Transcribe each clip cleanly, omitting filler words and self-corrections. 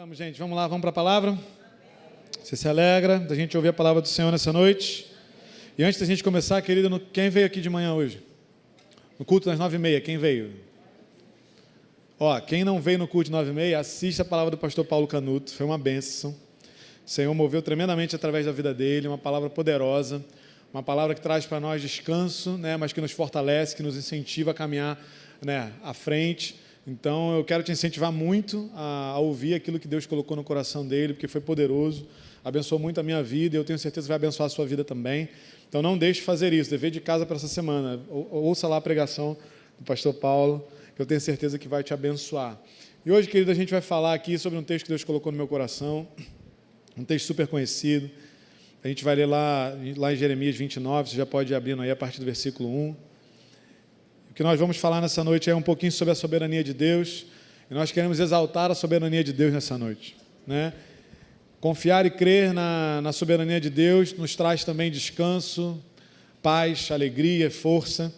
Estamos, gente, vamos lá, vamos para a palavra? Você se alegra da gente ouvir a palavra do Senhor nessa noite? E antes da gente começar, querido, quem veio aqui de manhã hoje? No culto das 9h30, quem veio? Quem não veio no culto de 9h30, assista a palavra do pastor Paulo Canuto, foi uma bênção. O Senhor moveu tremendamente através da vida dele, uma palavra poderosa, uma palavra que traz para nós descanso, né, mas que nos fortalece, que nos incentiva a caminhar, né, à frente. Então, eu quero te incentivar muito a ouvir aquilo que Deus colocou no coração dele, porque foi poderoso, abençoou muito a minha vida e eu tenho certeza que vai abençoar a sua vida também. Então, não deixe de fazer isso, dever de casa para essa semana. Ouça lá a pregação do pastor Paulo, que eu tenho certeza que vai te abençoar. E hoje, querido, a gente vai falar aqui sobre um texto que Deus colocou no meu coração, um texto super conhecido. A gente vai ler lá em Jeremias 29, você já pode ir abrindo aí a partir do versículo 1. O que nós vamos falar nessa noite é um pouquinho sobre a soberania de Deus, e nós queremos exaltar a soberania de Deus nessa noite, né? Confiar e crer na soberania de Deus nos traz também descanso, paz, alegria, força,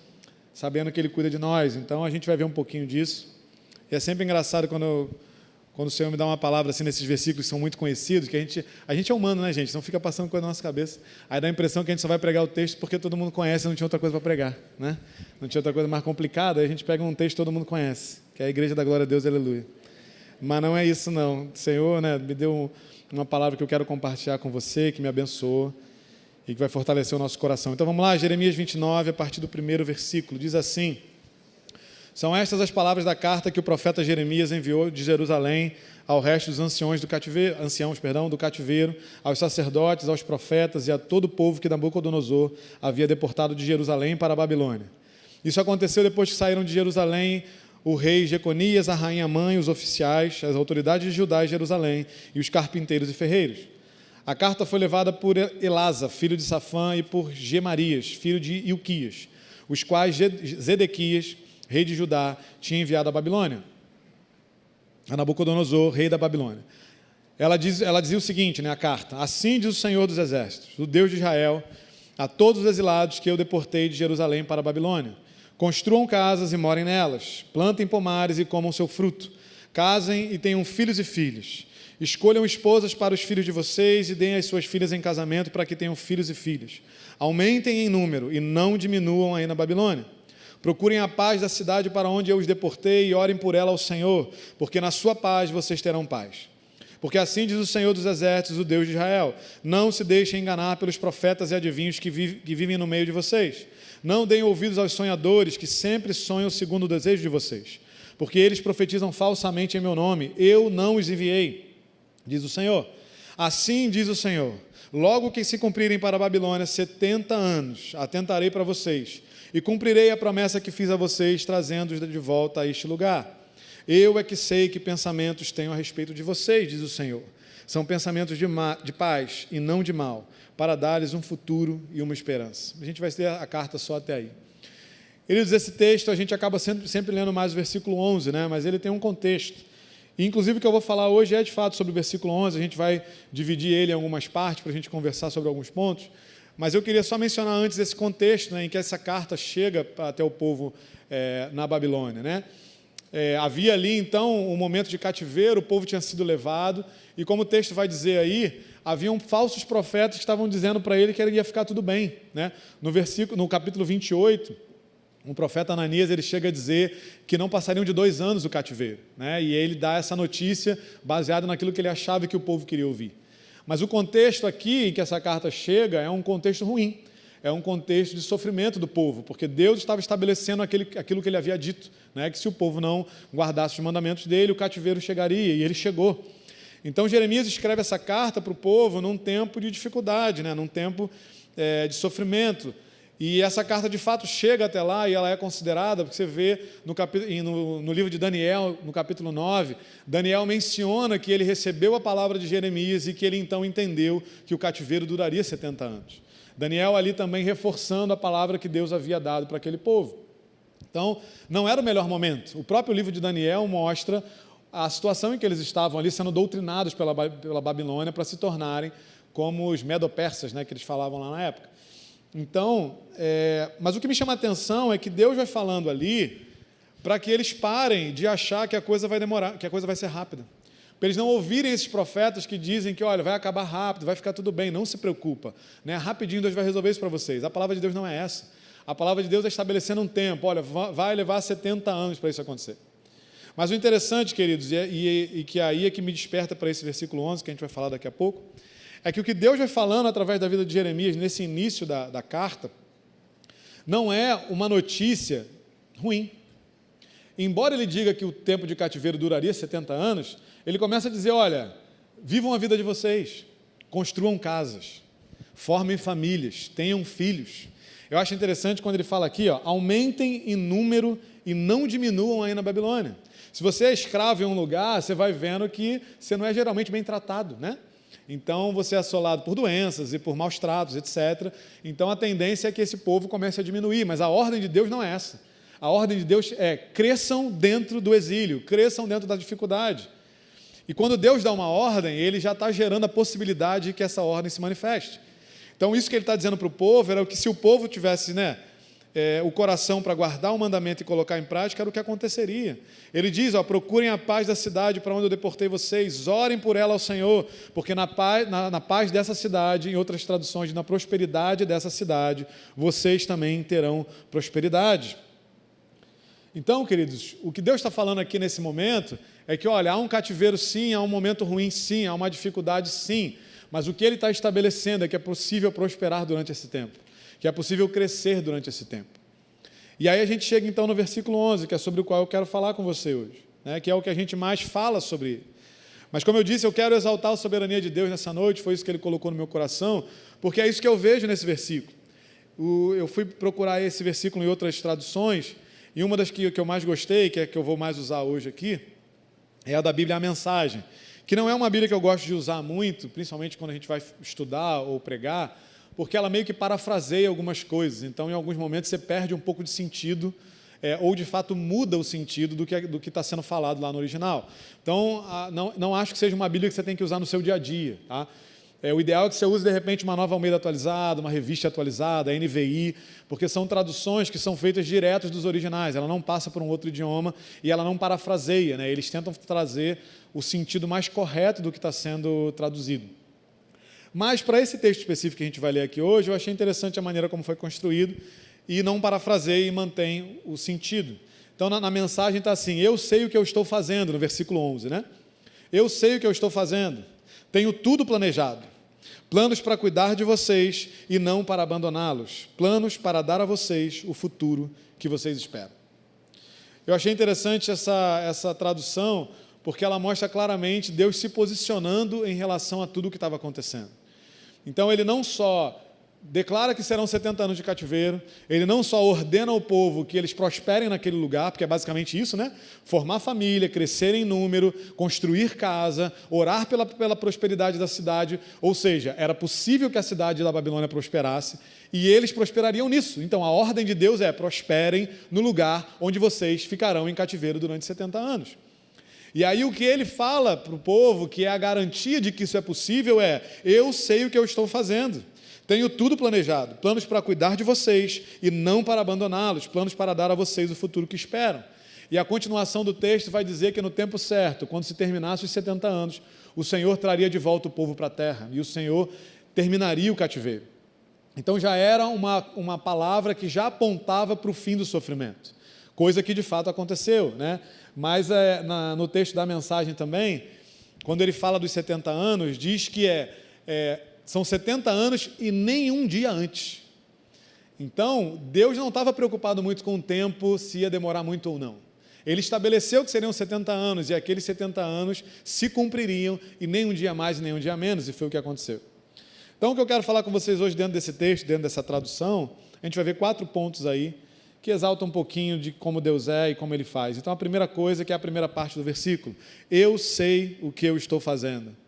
sabendo que Ele cuida de nós. Então a gente vai ver um pouquinho disso. E é sempre engraçado quando o Senhor me dá uma palavra assim nesses versículos que são muito conhecidos, que a gente é humano, né, gente? Não fica passando coisa na nossa cabeça. Aí dá a impressão que a gente só vai pregar o texto porque todo mundo conhece e não tinha outra coisa para pregar, né? Não tinha outra coisa mais complicada, aí a gente pega um texto que todo mundo conhece, que é a Igreja da Glória a Deus, aleluia. Mas não é isso, não. O Senhor, né, me deu uma palavra que eu quero compartilhar com você, que me abençoou e que vai fortalecer o nosso coração. Então vamos lá, Jeremias 29, a partir do primeiro versículo, diz assim: são estas as palavras da carta que o profeta Jeremias enviou de Jerusalém ao resto dos anciãos do cativeiro, aos sacerdotes, aos profetas e a todo o povo que Nabucodonosor havia deportado de Jerusalém para a Babilônia. Isso aconteceu depois que saíram de Jerusalém o rei Jeconias, a rainha mãe, os oficiais, as autoridades de Judá e Jerusalém e os carpinteiros e ferreiros. A carta foi levada por Elasa, filho de Safã, e por Gemarias, filho de Ilquias, os quais Zedequias, rei de Judá, tinha enviado à Babilônia, a Nabucodonosor, rei da Babilônia. Ela dizia o seguinte, né, a carta: assim diz o Senhor dos Exércitos, o Deus de Israel, a todos os exilados que eu deportei de Jerusalém para a Babilônia: construam casas e morem nelas, plantem pomares e comam seu fruto, casem e tenham filhos e filhas, escolham esposas para os filhos de vocês e deem as suas filhas em casamento para que tenham filhos e filhas. Aumentem em número e não diminuam aí na Babilônia. Procurem a paz da cidade para onde eu os deportei e orem por ela ao Senhor, porque na sua paz vocês terão paz. Porque assim diz o Senhor dos Exércitos, o Deus de Israel: não se deixem enganar pelos profetas e adivinhos que vivem no meio de vocês. Não deem ouvidos aos sonhadores que sempre sonham segundo o desejo de vocês, porque eles profetizam falsamente em meu nome. Eu não os enviei, diz o Senhor. Assim diz o Senhor: logo que se cumprirem para a Babilônia 70 anos, atentarei para vocês e cumprirei a promessa que fiz a vocês, trazendo-os de volta a este lugar. Eu é que sei que pensamentos tenho a respeito de vocês, diz o Senhor. São pensamentos de paz e não de mal, para dar-lhes um futuro e uma esperança. A gente vai ler a carta só até aí. Ele diz esse texto, a gente acaba sempre lendo mais o versículo 11, né? Mas ele tem um contexto. E, inclusive, o que eu vou falar hoje é, de fato, sobre o versículo 11. A gente vai dividir ele em algumas partes para a gente conversar sobre alguns pontos. Mas eu queria só mencionar antes esse contexto, né, em que essa carta chega até o povo na Babilônia, né? Havia ali, então, um momento de cativeiro, o povo tinha sido levado, e como o texto vai dizer aí, haviam falsos profetas que estavam dizendo para ele que ia ficar tudo bem, né? No capítulo 28, um profeta Ananias, ele chega a dizer que não passariam de 2 anos o cativeiro, né? E ele dá essa notícia baseada naquilo que ele achava que o povo queria ouvir. Mas o contexto aqui em que essa carta chega é um contexto ruim, é um contexto de sofrimento do povo, porque Deus estava estabelecendo aquilo que ele havia dito, né, que se o povo não guardasse os mandamentos dele, o cativeiro chegaria, e ele chegou. Então Jeremias escreve essa carta para o povo num tempo de dificuldade, né, num tempo de sofrimento. E essa carta, de fato, chega até lá e ela é considerada, porque você vê no livro de Daniel, no capítulo 9, Daniel menciona que ele recebeu a palavra de Jeremias e que ele então entendeu que o cativeiro duraria 70 anos. Daniel ali também reforçando a palavra que Deus havia dado para aquele povo. Então, não era o melhor momento. O próprio livro de Daniel mostra a situação em que eles estavam ali sendo doutrinados pela Babilônia para se tornarem como os medo-persas, né, que eles falavam lá na época. Então, mas o que me chama a atenção é que Deus vai falando ali para que eles parem de achar que a coisa vai demorar, que a coisa vai ser rápida. para eles não ouvirem esses profetas que dizem que, olha, vai acabar rápido, vai ficar tudo bem, não se preocupa, né? Rapidinho Deus vai resolver isso para vocês. A palavra de Deus não é essa. A palavra de Deus é estabelecendo um tempo, olha, vai levar 70 anos para isso acontecer. Mas o interessante, queridos, e que aí é que me desperta para esse versículo 11, que a gente vai falar daqui a pouco, é que o que Deus vai falando através da vida de Jeremias, nesse início da carta, não é uma notícia ruim. Embora ele diga que o tempo de cativeiro duraria 70 anos, ele começa a dizer, olha, vivam a vida de vocês, construam casas, formem famílias, tenham filhos. Eu acho interessante quando ele fala aqui, aumentem em número e não diminuam aí na Babilônia. Se você é escravo em um lugar, você vai vendo que você não é geralmente bem tratado, né? Então, você é assolado por doenças e por maus tratos, etc. Então, a tendência é que esse povo comece a diminuir, mas a ordem de Deus não é essa. A ordem de Deus é, cresçam dentro do exílio, cresçam dentro da dificuldade. E quando Deus dá uma ordem, Ele já está gerando a possibilidade de que essa ordem se manifeste. Então, isso que Ele está dizendo para o povo era que se o povo tivesse, o coração para guardar o mandamento e colocar em prática, era o que aconteceria. Ele diz, procurem a paz da cidade para onde eu deportei vocês, orem por ela ao Senhor, porque na paz dessa cidade, em outras traduções, na prosperidade dessa cidade, vocês também terão prosperidade. Então, queridos, o que Deus está falando aqui nesse momento é que, olha, há um cativeiro sim, há um momento ruim sim, há uma dificuldade sim, mas o que Ele está estabelecendo é que é possível prosperar durante esse tempo, que é possível crescer durante esse tempo. E aí a gente chega então no versículo 11, que é sobre o qual eu quero falar com você hoje, que é o que a gente mais fala sobre ele. Mas como eu disse, eu quero exaltar a soberania de Deus nessa noite, foi isso que Ele colocou no meu coração, porque é isso que eu vejo nesse versículo. Eu fui procurar esse versículo em outras traduções, e uma das que eu mais gostei, que é a que eu vou mais usar hoje aqui, é a da Bíblia, a Mensagem, que não é uma Bíblia que eu gosto de usar muito, principalmente quando a gente vai estudar ou pregar, porque ela meio que parafraseia algumas coisas, então em alguns momentos você perde um pouco de sentido, ou de fato muda o sentido do que está sendo falado lá no original. Então, não acho que seja uma Bíblia que você tem que usar no seu dia a dia, tá? O ideal é que você use, de repente, uma Nova Almeida atualizada, uma revista atualizada, a NVI, porque são traduções que são feitas diretas dos originais, ela não passa por um outro idioma e ela não parafraseia, Eles tentam trazer o sentido mais correto do que está sendo traduzido. Mas, para esse texto específico que a gente vai ler aqui hoje, eu achei interessante a maneira como foi construído e não parafraseia e mantém o sentido. Então, na mensagem está assim, eu sei o que eu estou fazendo, no versículo 11, Eu sei o que eu estou fazendo, tenho tudo planejado. Planos para cuidar de vocês e não para abandoná-los. Planos para dar a vocês o futuro que vocês esperam. Eu achei interessante essa tradução, porque ela mostra claramente Deus se posicionando em relação a tudo o que estava acontecendo. Então, Ele não só declara que serão 70 anos de cativeiro, Ele não só ordena ao povo que eles prosperem naquele lugar, porque é basicamente isso, Formar família, crescer em número, construir casa, orar pela prosperidade da cidade, ou seja, era possível que a cidade da Babilônia prosperasse, e eles prosperariam nisso. Então, a ordem de Deus é, prosperem no lugar onde vocês ficarão em cativeiro durante 70 anos. E aí o que Ele fala para o povo, que é a garantia de que isso é possível, é, eu sei o que eu estou fazendo. Tenho tudo planejado, planos para cuidar de vocês e não para abandoná-los, planos para dar a vocês o futuro que esperam. E a continuação do texto vai dizer que no tempo certo, quando se terminasse os 70 anos, o Senhor traria de volta o povo para a terra e o Senhor terminaria o cativeiro. Então já era uma palavra que já apontava para o fim do sofrimento, coisa que de fato aconteceu, Mas no texto da mensagem também, quando ele fala dos 70 anos, diz que são 70 anos e nenhum dia antes. Então, Deus não estava preocupado muito com o tempo, se ia demorar muito ou não. Ele estabeleceu que seriam 70 anos, e aqueles 70 anos se cumpririam, e nem um dia mais e nem um dia menos, e foi o que aconteceu. Então, o que eu quero falar com vocês hoje, dentro desse texto, dentro dessa tradução, a gente vai ver 4 pontos aí, que exaltam um pouquinho de como Deus é e como Ele faz. Então, a primeira coisa, que é a primeira parte do versículo, eu sei o que eu estou fazendo.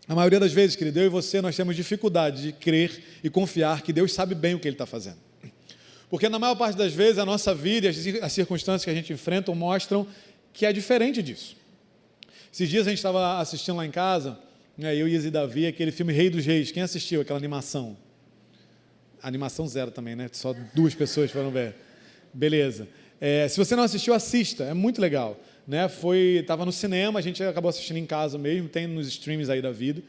A maioria das vezes, querido, eu e você, nós temos dificuldade de crer e confiar que Deus sabe bem o que Ele está fazendo. Porque na maior parte das vezes a nossa vida e as circunstâncias que a gente enfrenta mostram que é diferente disso. Esses dias a gente estava assistindo lá em casa, eu, Isa e Davi, aquele filme Rei dos Reis. Quem assistiu aquela animação? Animação 0 também, Só 2 pessoas foram ver. Beleza. Se você não assistiu, assista, é muito legal. né? Estava no cinema, a gente acabou assistindo em casa mesmo, tem nos streams aí da vida.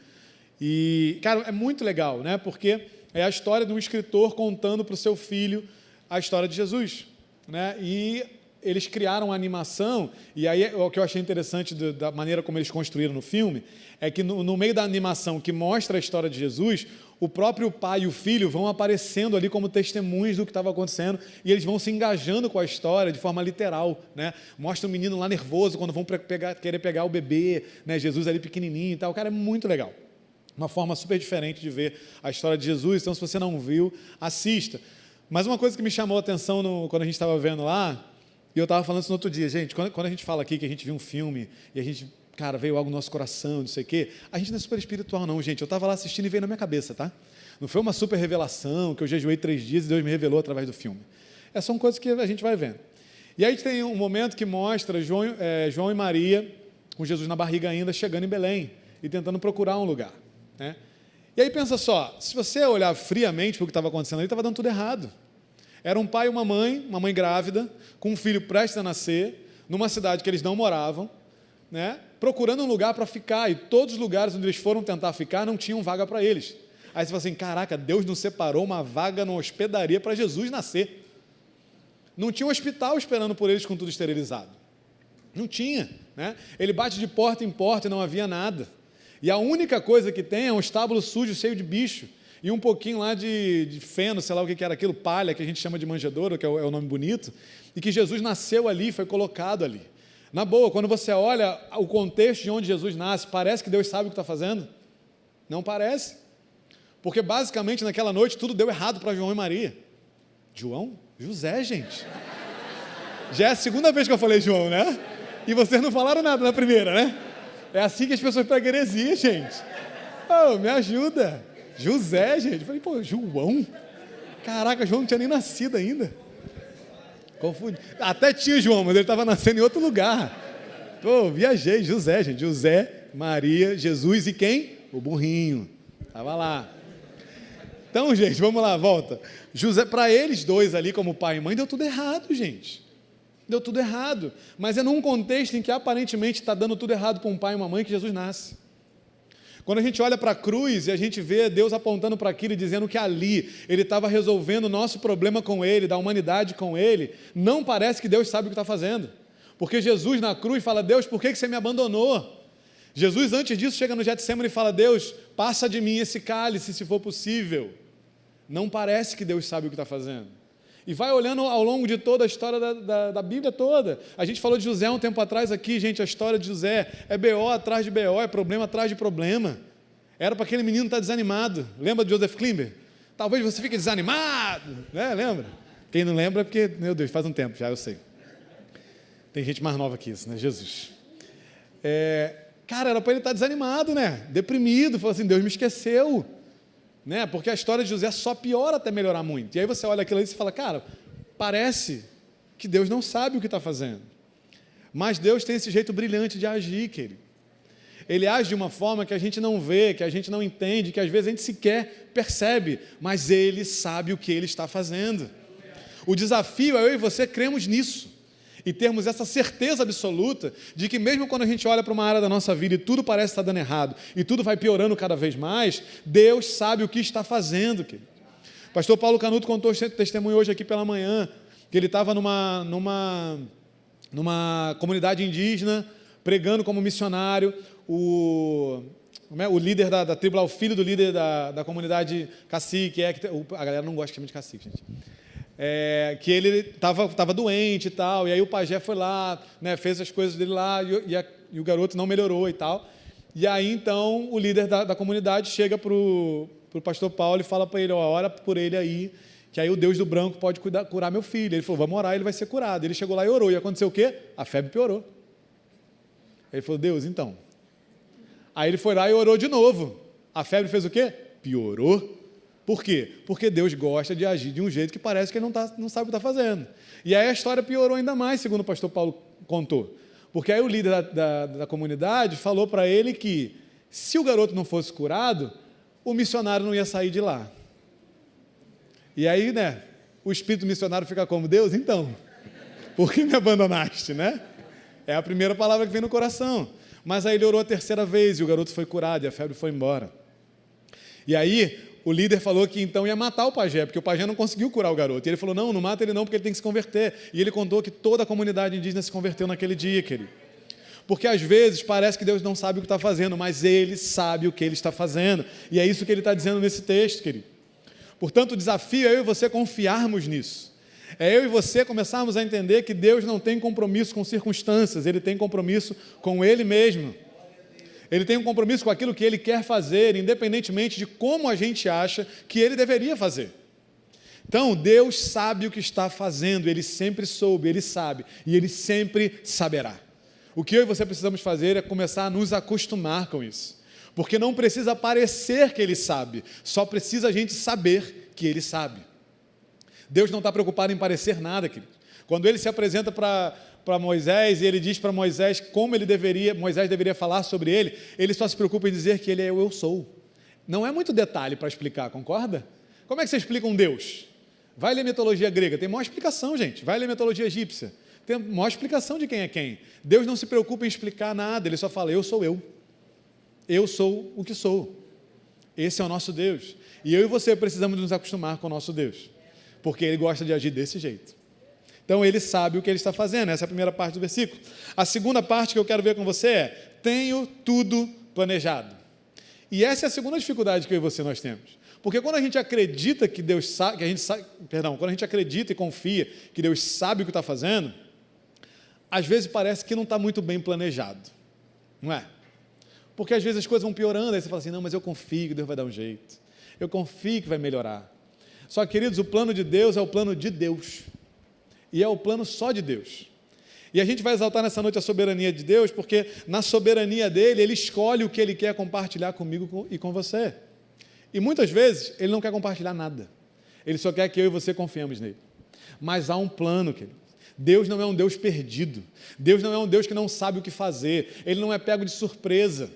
E, cara, é muito legal, né? Porque é a história de um escritor contando para o seu filho a história de Jesus, né? E eles criaram uma animação, e aí o que eu achei interessante da maneira como eles construíram no filme, é que no meio da animação que mostra a história de Jesus, o próprio pai e o filho vão aparecendo ali como testemunhos do que estava acontecendo, e eles vão se engajando com a história de forma literal, né? Mostra o menino lá nervoso quando vão querer pegar o bebê, né? Jesus ali pequenininho e tal. Cara, é muito legal. Uma forma super diferente de ver a história de Jesus. Então, se você não viu, assista. Mas uma coisa que me chamou a atenção quando a gente estava vendo lá, e eu estava falando isso no outro dia, gente, quando a gente fala aqui que a gente viu um filme e a gente, cara, veio algo no nosso coração, não sei o quê, a gente não é super espiritual não, gente. Eu estava lá assistindo e veio na minha cabeça, tá? Não foi uma super revelação, que eu jejuei 3 dias e Deus me revelou através do filme. São coisas que a gente vai vendo. E aí tem um momento que mostra João e Maria, com Jesus na barriga ainda, chegando em Belém e tentando procurar um lugar, né? E aí pensa só, se você olhar friamente para o que estava acontecendo ali, estava dando tudo errado. Era um pai e uma mãe grávida, com um filho prestes a nascer, numa cidade que eles não moravam, né, procurando um lugar para ficar, e todos os lugares onde eles foram tentar ficar não tinham vaga para eles. Aí você fala assim, caraca, Deus nos separou uma vaga numa hospedaria para Jesus nascer. Não tinha um hospital esperando por eles com tudo esterilizado. Não tinha, né? Ele bate de porta em porta e não havia nada. E a única coisa que tem é um estábulo sujo, cheio de bicho, e um pouquinho lá de feno, sei lá o que era aquilo, palha, que a gente chama de manjedoura, que é o nome bonito, e que Jesus nasceu ali, foi colocado ali. Na boa, quando você olha o contexto de onde Jesus nasce, parece que Deus sabe o que está fazendo? Não parece. Porque basicamente naquela noite tudo deu errado para João e Maria. João? José, gente. Já é a segunda vez que eu falei João, né? E vocês não falaram nada na primeira, né? É assim que as pessoas pegam heresia, gente. Oh, me ajuda. José, gente. Eu falei, pô, João? Caraca, João não tinha nem nascido ainda. Confundi. Até tinha João, mas ele estava nascendo em outro lugar. Pô, viajei. José, gente. José, Maria, Jesus e quem? O burrinho. Estava lá. Então, gente, vamos lá, volta. José, para eles dois ali, como pai e mãe, deu tudo errado, gente. Deu tudo errado. Mas é num contexto em que aparentemente está dando tudo errado para um pai e uma mãe que Jesus nasce. Quando a gente olha para a cruz e a gente vê Deus apontando para aquilo e dizendo que ali Ele estava resolvendo o nosso problema com Ele, da humanidade com Ele, não parece que Deus sabe o que está fazendo. Porque Jesus na cruz fala, Deus, por que você me abandonou? Jesus antes disso chega no Getsemane e fala, Deus, passa de mim esse cálice se for possível. Não parece que Deus sabe o que está fazendo. E vai olhando ao longo de toda a história da Bíblia toda. A gente falou de José um tempo atrás aqui, gente, a história de José é BO atrás de BO, é problema atrás de problema. Era para aquele menino estar desanimado. Lembra de Joseph Klimber? Talvez você fique desanimado, né? Lembra? Quem não lembra é porque, meu Deus, faz um tempo já, eu sei. Tem gente mais nova que isso, né? Jesus. Cara, era para ele estar desanimado, né? Deprimido, falou assim, Deus me esqueceu. Né? Porque a história de José só piora até melhorar muito. E aí você olha aquilo ali e fala, cara, parece que Deus não sabe o que está fazendo. Mas Deus tem esse jeito brilhante de agir, querido. Ele age de uma forma que a gente não vê, que a gente não entende, que às vezes a gente sequer percebe, mas Ele sabe o que Ele está fazendo. O desafio é eu e você cremos nisso. E termos essa certeza absoluta de que mesmo quando a gente olha para uma área da nossa vida e tudo parece estar dando errado, e tudo vai piorando cada vez mais, Deus sabe o que está fazendo, querido. O pastor Paulo Canuto contou testemunho hoje aqui pela manhã, que ele estava numa comunidade indígena, pregando como missionário, o líder da tribo lá, o filho do líder da comunidade cacique, a galera não gosta de chamar de cacique, gente. Que ele estava doente e tal, e aí o pajé foi lá, né, fez as coisas dele lá, e o garoto não melhorou e tal. E aí então o líder da comunidade chega para o pastor Paulo e fala para ele, ora por ele aí, que aí o Deus do branco pode curar meu filho. Ele falou, vamos orar, ele vai ser curado. Ele chegou lá e orou, e aconteceu o quê? A febre piorou. Ele falou, Deus, então. Aí ele foi lá e orou de novo. A febre fez o quê? Piorou. Por quê? Porque Deus gosta de agir de um jeito que parece que Ele não sabe o que está fazendo. E aí a história piorou ainda mais, segundo o pastor Paulo contou. Porque aí o líder da comunidade falou para ele que, se o garoto não fosse curado, o missionário não ia sair de lá. E aí, né, o espírito missionário fica como, Deus, então, por que me abandonaste, né? É a primeira palavra que vem no coração. Mas aí ele orou a terceira vez e o garoto foi curado e a febre foi embora. E aí o líder falou que então ia matar o pajé, porque o pajé não conseguiu curar o garoto. E ele falou, não mata ele não, porque ele tem que se converter. E ele contou que toda a comunidade indígena se converteu naquele dia, querido. Porque às vezes parece que Deus não sabe o que está fazendo, mas Ele sabe o que Ele está fazendo. E é isso que Ele está dizendo nesse texto, querido. Portanto, o desafio é eu e você confiarmos nisso. É eu e você começarmos a entender que Deus não tem compromisso com circunstâncias, Ele tem compromisso com Ele mesmo. Ele tem um compromisso com aquilo que Ele quer fazer, independentemente de como a gente acha que Ele deveria fazer. Então, Deus sabe o que está fazendo, Ele sempre soube, Ele sabe, e Ele sempre saberá. O que eu e você precisamos fazer é começar a nos acostumar com isso. Porque não precisa parecer que Ele sabe, só precisa a gente saber que Ele sabe. Deus não está preocupado em parecer nada, querido. Quando Ele se apresenta para Moisés e Ele diz para Moisés como Moisés deveria falar sobre Ele só se preocupa em dizer que Ele é o eu sou. Não é muito detalhe para explicar, concorda? Como é que você explica um Deus? Vai ler mitologia grega, tem maior explicação, gente. Vai ler mitologia egípcia. Tem maior explicação de quem é quem. Deus não se preocupa em explicar nada, Ele só fala, eu sou eu. Eu sou o que sou. Esse é o nosso Deus. E eu e você precisamos nos acostumar com o nosso Deus, porque Ele gosta de agir desse jeito. Então Ele sabe o que Ele está fazendo, essa é a primeira parte do versículo. A segunda parte que eu quero ver com você é, tenho tudo planejado. E essa é a segunda dificuldade que eu e você nós temos. Porque quando a gente acredita que Deus sabe, quando a gente acredita e confia que Deus sabe o que está fazendo, às vezes parece que não está muito bem planejado, não é? Porque às vezes as coisas vão piorando, aí você fala assim, não, mas eu confio que Deus vai dar um jeito, eu confio que vai melhorar. Só que, queridos, o plano de Deus é o plano de Deus, e é o plano só de Deus. E a gente vai exaltar nessa noite a soberania de Deus, porque na soberania dEle, Ele escolhe o que Ele quer compartilhar comigo e com você. E muitas vezes, Ele não quer compartilhar nada, Ele só quer que eu e você confiemos nele. Mas há um plano, querido. Deus não é um Deus perdido, Deus não é um Deus que não sabe o que fazer, Ele não é pego de surpresa,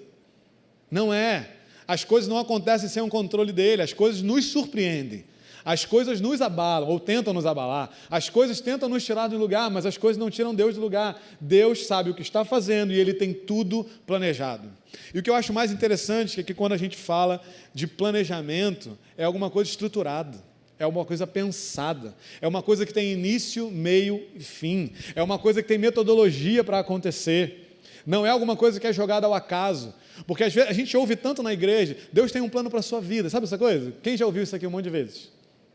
não é, as coisas não acontecem sem o controle dEle, as coisas nos surpreendem, as coisas nos abalam, ou tentam nos abalar, as coisas tentam nos tirar do lugar, mas as coisas não tiram Deus do lugar. Deus sabe o que está fazendo e Ele tem tudo planejado. E o que eu acho mais interessante é que quando a gente fala de planejamento, é alguma coisa estruturada, é uma coisa pensada, é uma coisa que tem início, meio e fim, é uma coisa que tem metodologia para acontecer, não é alguma coisa que é jogada ao acaso, porque às vezes a gente ouve tanto na igreja, Deus tem um plano para a sua vida, sabe essa coisa? Quem já ouviu isso aqui um monte de vezes?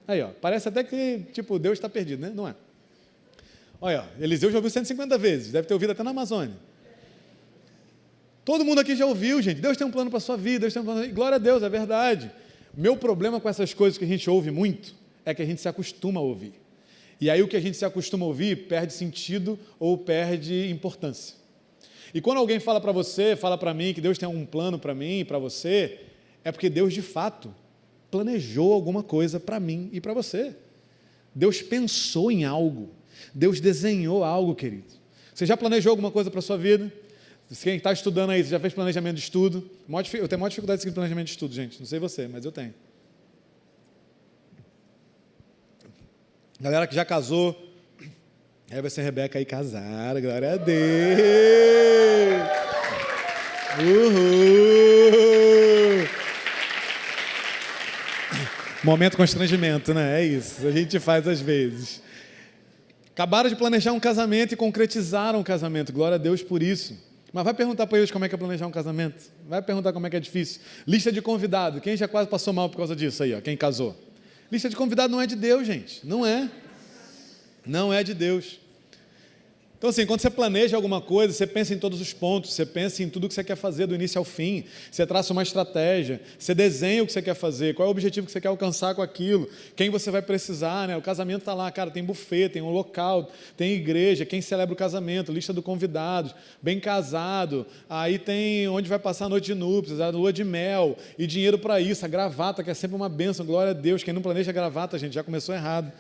Aí, ó, parece até que, tipo, Deus está perdido, né? Não é? Olha, Eliseu já ouviu 150 vezes, deve ter ouvido até na Amazônia. Todo mundo aqui já ouviu, gente, Deus tem um plano para a sua vida, Deus tem um plano, glória a Deus, é verdade. Meu problema com essas coisas que a gente ouve muito é que a gente se acostuma a ouvir. E aí o que a gente se acostuma a ouvir perde sentido ou perde importância. E quando alguém fala para você, fala para mim que Deus tem um plano para mim e para você, é porque Deus de fato planejou alguma coisa para mim e para você. Deus pensou em algo. Deus desenhou algo, querido. Você já planejou alguma coisa para a sua vida? Quem está estudando aí, você já fez planejamento de estudo? Eu tenho maior dificuldade de seguir planejamento de estudo, gente. Não sei você, mas eu tenho. Galera que já casou, aí vai ser Rebeca aí casada, glória a Deus. Uhul. Momento constrangimento, né? É isso, a gente faz às vezes. Acabaram de planejar um casamento e concretizaram o casamento, glória a Deus por isso. Mas vai perguntar para eles como é que é planejar um casamento. Vai perguntar como é que é difícil. Lista de convidado. Quem já quase passou mal por causa disso aí, ó? Quem casou? Lista de convidado não é de Deus, gente. Não é. Não é de Deus. Então, assim, quando você planeja alguma coisa, você pensa em todos os pontos, você pensa em tudo que você quer fazer do início ao fim, você traça uma estratégia, você desenha o que você quer fazer, qual é o objetivo que você quer alcançar com aquilo, quem você vai precisar, né? O casamento está lá, cara, tem buffet, tem um local, tem igreja, quem celebra o casamento, lista do convidados, bem casado, aí tem onde vai passar a noite de núpcias, a lua de mel, e dinheiro para isso, a gravata, que é sempre uma bênção, glória a Deus, quem não planeja gravata, gente, já começou errado.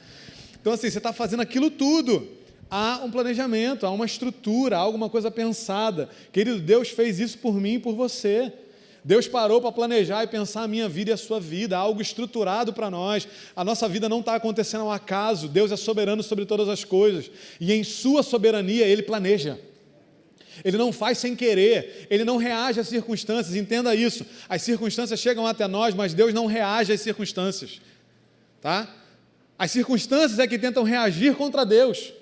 Então, assim, você está fazendo aquilo tudo. Há um planejamento, há uma estrutura, há alguma coisa pensada. Querido, Deus fez isso por mim e por você. Deus parou para planejar e pensar a minha vida e a sua vida, há algo estruturado para nós. A nossa vida não está acontecendo ao acaso, Deus é soberano sobre todas as coisas, e em sua soberania Ele planeja. Ele não faz sem querer, ele não reage às circunstâncias, entenda isso. As circunstâncias chegam até nós, mas Deus não reage às circunstâncias, tá? As circunstâncias é que tentam reagir contra Deus,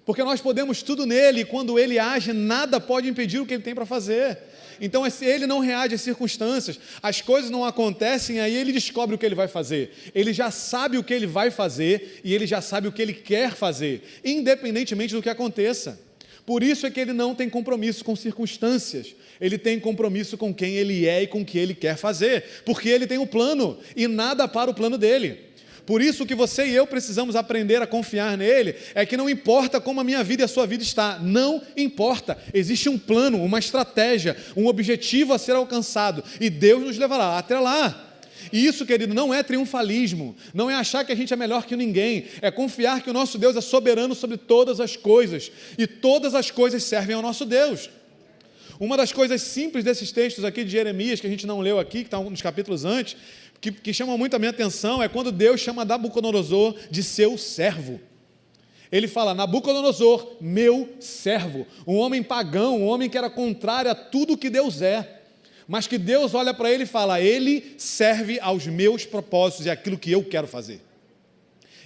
porque nós podemos tudo nele, e quando ele age, nada pode impedir o que ele tem para fazer. Então, se ele não reage às circunstâncias, as coisas não acontecem, aí ele descobre o que ele vai fazer. Ele já sabe o que ele vai fazer, e ele já sabe o que ele quer fazer, independentemente do que aconteça. Por isso é que ele não tem compromisso com circunstâncias, ele tem compromisso com quem ele é e com o que ele quer fazer, porque ele tem um plano e nada para o plano dele. Por isso que você e eu precisamos aprender a confiar nele, é que não importa como a minha vida e a sua vida está, não importa, existe um plano, uma estratégia, um objetivo a ser alcançado, e Deus nos levará até lá. E isso, querido, não é triunfalismo, não é achar que a gente é melhor que ninguém, é confiar que o nosso Deus é soberano sobre todas as coisas, e todas as coisas servem ao nosso Deus. Uma das coisas simples desses textos aqui de Jeremias, que a gente não leu aqui, que está nos capítulos antes, que chama muito a minha atenção, é quando Deus chama Nabucodonosor de seu servo. Ele fala, Nabucodonosor, meu servo, um homem pagão, um homem que era contrário a tudo que Deus é, mas que Deus olha para ele e fala, ele serve aos meus propósitos e àquilo que eu quero fazer.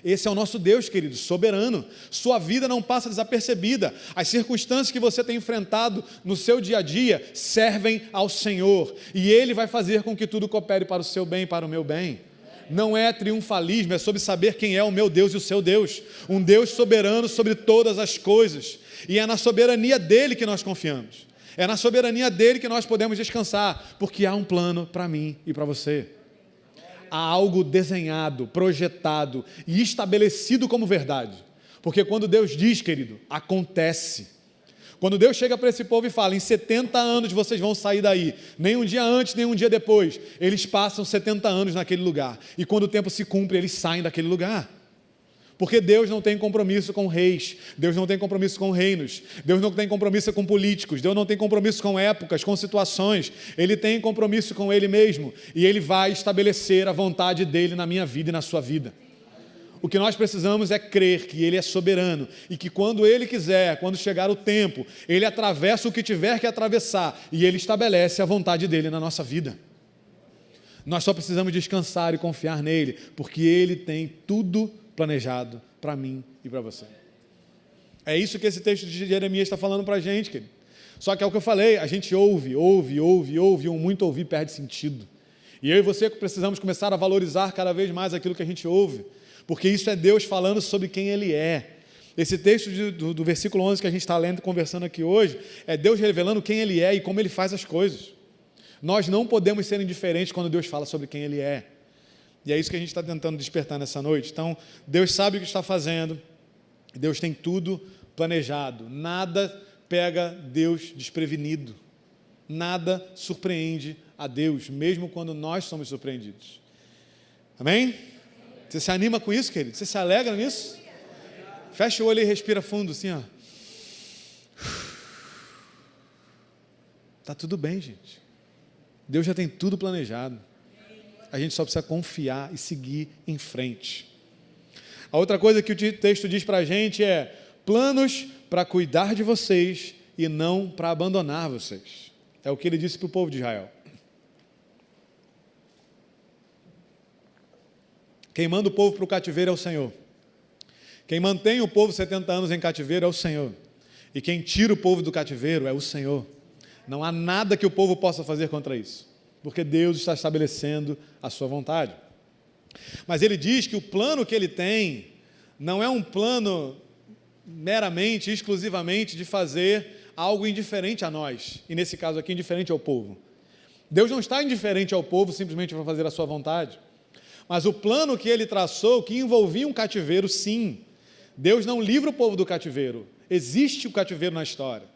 Esse é o nosso Deus, querido, soberano. Sua vida não passa desapercebida. As circunstâncias que você tem enfrentado no seu dia a dia servem ao Senhor, e Ele vai fazer com que tudo coopere para o seu bem e para o meu bem. Não é triunfalismo, é sobre saber quem é o meu Deus e o seu Deus, um Deus soberano sobre todas as coisas, e é na soberania dEle que nós confiamos. É na soberania dEle que nós podemos descansar, porque há um plano para mim e para você. Há algo desenhado, projetado e estabelecido como verdade. Porque quando Deus diz, querido, acontece. Quando Deus chega para esse povo e fala, em 70 anos vocês vão sair daí, nem um dia antes, nem um dia depois, eles passam 70 anos naquele lugar. E quando o tempo se cumpre, eles saem daquele lugar. Porque Deus não tem compromisso com reis, Deus não tem compromisso com reinos, Deus não tem compromisso com políticos, Deus não tem compromisso com épocas, com situações, Ele tem compromisso com Ele mesmo, e Ele vai estabelecer a vontade dEle na minha vida e na sua vida. O que nós precisamos é crer que Ele é soberano, e que quando Ele quiser, quando chegar o tempo, Ele atravessa o que tiver que atravessar, e Ele estabelece a vontade dEle na nossa vida. Nós só precisamos descansar e confiar nele, porque Ele tem tudo planejado para mim e para você. É isso que esse texto de Jeremias está falando para a gente, querido. Só que é o que eu falei, a gente ouve, e um muito ouvir perde sentido. E eu e você precisamos começar a valorizar cada vez mais aquilo que a gente ouve, porque isso é Deus falando sobre quem Ele é. Esse texto do versículo 11 que a gente está lendo e conversando aqui hoje, é Deus revelando quem Ele é e como Ele faz as coisas. Nós não podemos ser indiferentes quando Deus fala sobre quem Ele é. E é isso que a gente está tentando despertar nessa noite. Então, Deus sabe o que está fazendo, Deus tem tudo planejado, nada pega Deus desprevenido, nada surpreende a Deus, mesmo quando nós somos surpreendidos. Amém? Você se anima com isso, querido? Você se alegra nisso? Fecha o olho e respira fundo, assim, ó. Tá tudo bem, gente. Deus já tem tudo planejado. A gente só precisa confiar e seguir em frente. A outra coisa que o texto diz para a gente é planos para cuidar de vocês e não para abandonar vocês. É o que ele disse para o povo de Israel. Quem manda o povo para o cativeiro é o Senhor. Quem mantém o povo 70 anos em cativeiro é o Senhor. E quem tira o povo do cativeiro é o Senhor. Não há nada que o povo possa fazer contra isso, porque Deus está estabelecendo a sua vontade. Mas ele diz que o plano que ele tem não é um plano meramente, exclusivamente de fazer algo indiferente a nós, e nesse caso aqui, indiferente ao povo. Deus não está indiferente ao povo simplesmente para fazer a sua vontade, mas o plano que ele traçou, que envolvia um cativeiro, sim. Deus não livra o povo do cativeiro, existe o cativeiro na história.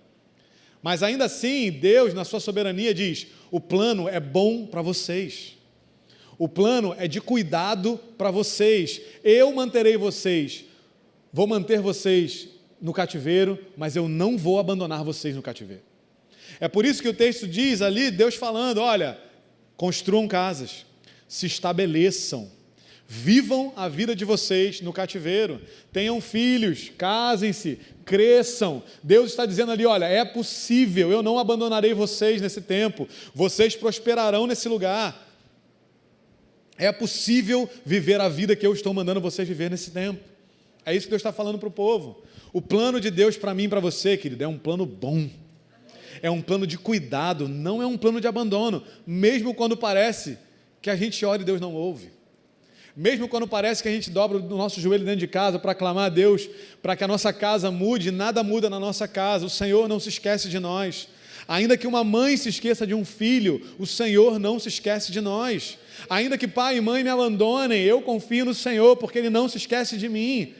Mas ainda assim, Deus, na sua soberania, diz, o plano é bom para vocês. O plano é de cuidado para vocês. Eu manterei vocês, vou manter vocês no cativeiro, mas eu não vou abandonar vocês no cativeiro. É por isso que o texto diz ali, Deus falando, olha, construam casas, se estabeleçam, Vivam a vida de vocês no cativeiro, tenham filhos, casem-se, cresçam. Deus está dizendo ali, olha, é possível, eu não abandonarei vocês nesse tempo, vocês prosperarão nesse lugar. É possível viver a vida que eu estou mandando vocês viver nesse tempo. É isso que Deus está falando para o povo. O plano de Deus para mim e para você, querido, é um plano bom. É um plano de cuidado, não é um plano de abandono, mesmo quando parece que a gente ora e Deus não ouve. Mesmo quando parece que a gente dobra o nosso joelho dentro de casa para clamar a Deus, para que a nossa casa mude, nada muda na nossa casa, o Senhor não se esquece de nós. Ainda que uma mãe se esqueça de um filho, o Senhor não se esquece de nós. Ainda que pai e mãe me abandonem, eu confio no Senhor, porque Ele não se esquece de mim.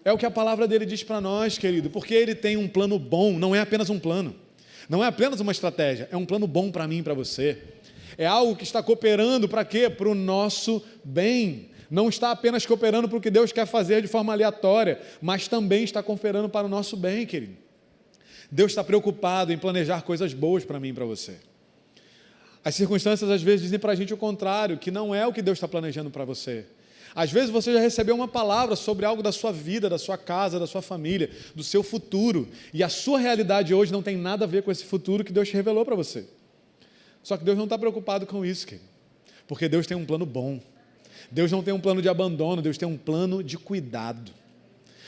É o que a palavra dele diz para nós, querido, porque Ele tem um plano bom, não é apenas um plano, não é apenas uma estratégia, é um plano bom para mim e para você. É algo que está cooperando para quê? Para o nosso bem. Não está apenas cooperando para o que Deus quer fazer de forma aleatória, mas também está cooperando para o nosso bem, querido. Deus está preocupado em planejar coisas boas para mim e para você. As circunstâncias às vezes dizem para a gente o contrário, que não é o que Deus está planejando para você. Às vezes você já recebeu uma palavra sobre algo da sua vida, da sua casa, da sua família, do seu futuro, e a sua realidade hoje não tem nada a ver com esse futuro que Deus te revelou para você. Só que Deus não está preocupado com isso, querido, porque Deus tem um plano bom. Deus não tem um plano de abandono, Deus tem um plano de cuidado.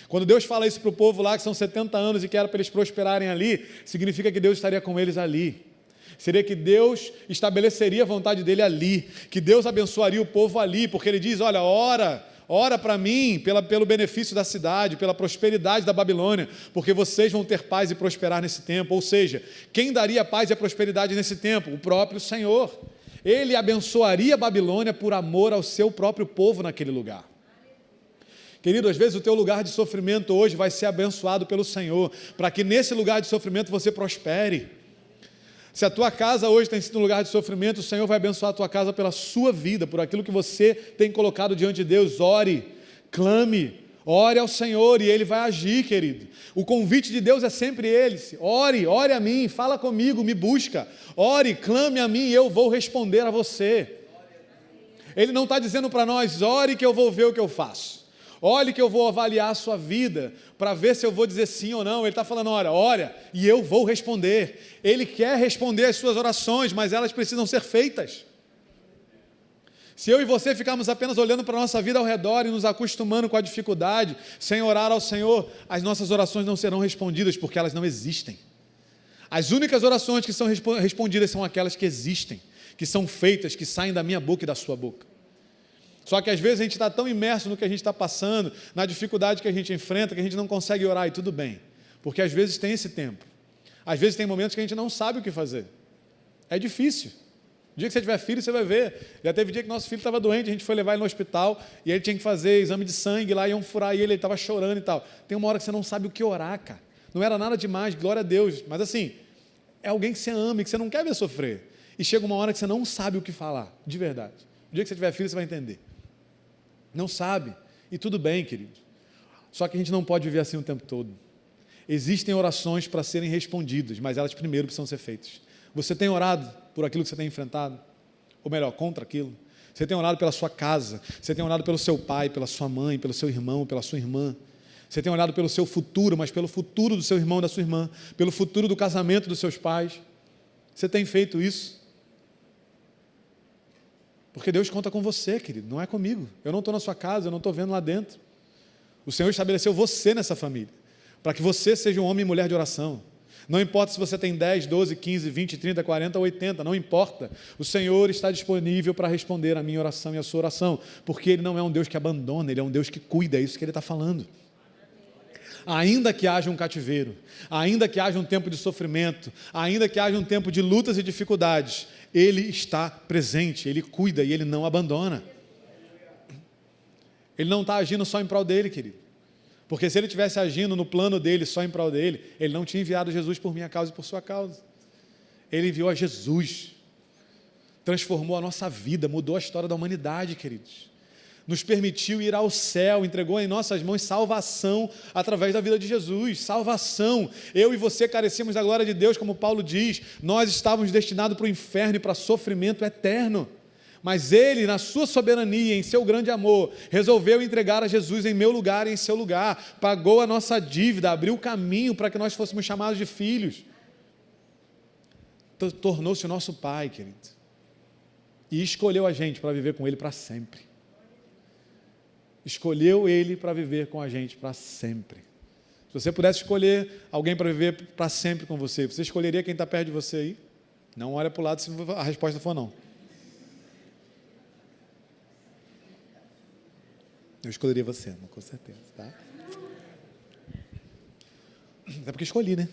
Quando Deus fala isso para o povo lá, que são 70 anos e que era para eles prosperarem ali, significa que Deus estaria com eles ali. Seria que Deus estabeleceria a vontade dele ali, que Deus abençoaria o povo ali, porque ele diz, olha, ora para mim, pelo benefício da cidade, pela prosperidade da Babilônia, porque vocês vão ter paz e prosperar nesse tempo. Ou seja, quem daria paz e a prosperidade nesse tempo? O próprio Senhor. Ele abençoaria a Babilônia por amor ao seu próprio povo naquele lugar. Querido, às vezes o teu lugar de sofrimento hoje vai ser abençoado pelo Senhor, para que nesse lugar de sofrimento você prospere. Se a tua casa hoje tem sido um lugar de sofrimento, o Senhor vai abençoar a tua casa pela sua vida, por aquilo que você tem colocado diante de Deus. Ore, clame, ore ao Senhor e Ele vai agir, querido. O convite de Deus é sempre esse. Ore a mim, fala comigo, me busca. Ore, clame a mim e eu vou responder a você. Ele não está dizendo para nós, ore que eu vou ver o que eu faço. Olhe que eu vou avaliar a sua vida para ver se eu vou dizer sim ou não. Ele está falando, ora e eu vou responder. Ele quer responder as suas orações, mas elas precisam ser feitas. Se eu e você ficarmos apenas olhando para a nossa vida ao redor e nos acostumando com a dificuldade, sem orar ao Senhor, as nossas orações não serão respondidas, porque elas não existem. As únicas orações que são respondidas são aquelas que existem, que são feitas, que saem da minha boca e da sua boca. Só que às vezes a gente está tão imerso no que a gente está passando, na dificuldade que a gente enfrenta, que a gente não consegue orar, e tudo bem, porque às vezes tem esse tempo. Às vezes tem momentos que a gente não sabe o que fazer. É difícil. O dia que você tiver filho, você vai ver. Já teve dia que nosso filho estava doente, a gente foi levar ele no hospital, e ele tinha que fazer exame de sangue lá, iam furar ele estava chorando e tal. Tem uma hora que você não sabe o que orar, cara. Não era nada demais, glória a Deus, mas assim, é alguém que você ama e que você não quer ver sofrer. E chega uma hora que você não sabe o que falar, de verdade. O dia que você tiver filho, você vai entender. Não sabe, e tudo bem, querido. Só que a gente não pode viver assim o tempo todo. Existem orações para serem respondidas, mas elas primeiro precisam ser feitas. Você tem orado por aquilo que você tem enfrentado? Ou melhor, contra aquilo? Você tem orado pela sua casa? Você tem orado pelo seu pai, pela sua mãe, pelo seu irmão, pela sua irmã? Você tem orado pelo seu futuro, mas pelo futuro do seu irmão e da sua irmã? Pelo futuro do casamento dos seus pais? Você tem feito isso? Porque Deus conta com você, querido, não é comigo. Eu não estou na sua casa, eu não estou vendo lá dentro. O Senhor estabeleceu você nessa família, para que você seja um homem e mulher de oração. Não importa se você tem 10, 12, 15, 20, 30, 40, 80, não importa. O Senhor está disponível para responder a minha oração e a sua oração, porque Ele não é um Deus que abandona, Ele é um Deus que cuida, é isso que Ele está falando. Ainda que haja um cativeiro, ainda que haja um tempo de sofrimento, ainda que haja um tempo de lutas e dificuldades, Ele está presente, Ele cuida e Ele não abandona. Ele não está agindo só em prol dele, querido. Porque se Ele estivesse agindo no plano dele, só em prol dele, Ele não tinha enviado Jesus por minha causa e por sua causa. Ele enviou a Jesus, transformou a nossa vida, mudou a história da humanidade, queridos. Nos permitiu ir ao céu, entregou em nossas mãos salvação através da vida de Jesus, salvação. Eu e você carecíamos da glória de Deus, como Paulo diz, nós estávamos destinados para o inferno e para sofrimento eterno, Mas Ele, na sua soberania, em seu grande amor, resolveu entregar a Jesus em meu lugar e em seu lugar, pagou a nossa dívida, abriu o caminho para que nós fôssemos chamados de filhos, tornou-se o nosso Pai, querido, e escolheu a gente para viver com Ele para sempre. Escolheu Ele para viver com a gente para sempre. Se você pudesse escolher alguém para viver para sempre com você, você escolheria quem está perto de você aí? Não olha para o lado se a resposta for não. Eu escolheria você, amor, com certeza, tá? Até porque escolhi, né?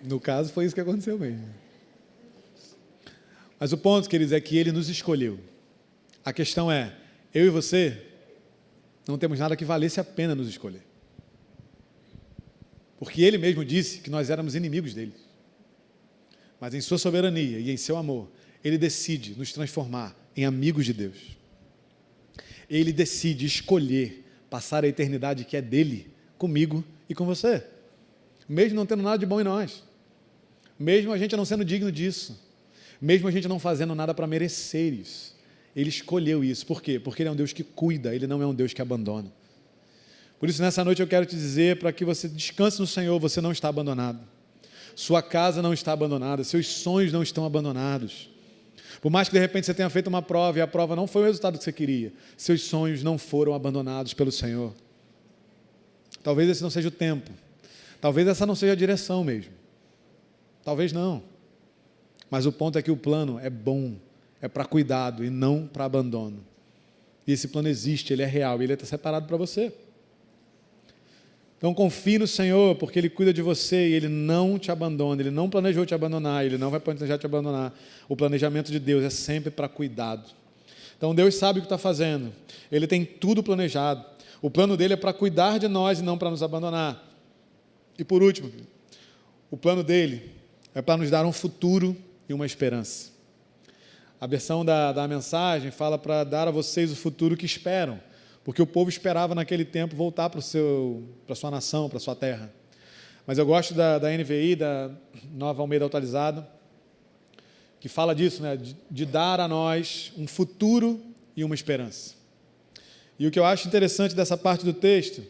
No caso, foi isso que aconteceu mesmo. Mas o ponto, queridos, é que Ele nos escolheu. A questão é, eu e você não temos nada que valesse a pena nos escolher. Porque Ele mesmo disse que nós éramos inimigos dele. Mas em sua soberania e em seu amor, Ele decide nos transformar em amigos de Deus. Ele decide escolher passar a eternidade que é dele, comigo e com você. Mesmo não tendo nada de bom em nós. Mesmo a gente não sendo digno disso. Mesmo a gente não fazendo nada para merecer isso. Ele escolheu isso. Por quê? Porque Ele é um Deus que cuida, Ele não é um Deus que abandona. Por isso, nessa noite eu quero te dizer, para que você descanse no Senhor, você não está abandonado. Sua casa não está abandonada, seus sonhos não estão abandonados. Por mais que de repente você tenha feito uma prova e a prova não foi o resultado que você queria, seus sonhos não foram abandonados pelo Senhor. Talvez esse não seja o tempo, talvez essa não seja a direção mesmo, talvez não, mas o ponto é que o plano é bom, é para cuidado e não para abandono. E esse plano existe, ele é real, ele está separado para você. Então confie no Senhor, porque Ele cuida de você e Ele não te abandona, Ele não planejou te abandonar, Ele não vai planejar te abandonar. O planejamento de Deus é sempre para cuidado. Então Deus sabe o que está fazendo, Ele tem tudo planejado. O plano dele é para cuidar de nós e não para nos abandonar. E por último, o plano dele é para nos dar um futuro e uma esperança. A versão da mensagem fala para dar a vocês o futuro que esperam, porque o povo esperava naquele tempo voltar para a sua nação, para a sua terra. Mas eu gosto da NVI, da Nova Almeida Atualizada, que fala disso, né? De dar a nós um futuro e uma esperança. E o que eu acho interessante dessa parte do texto,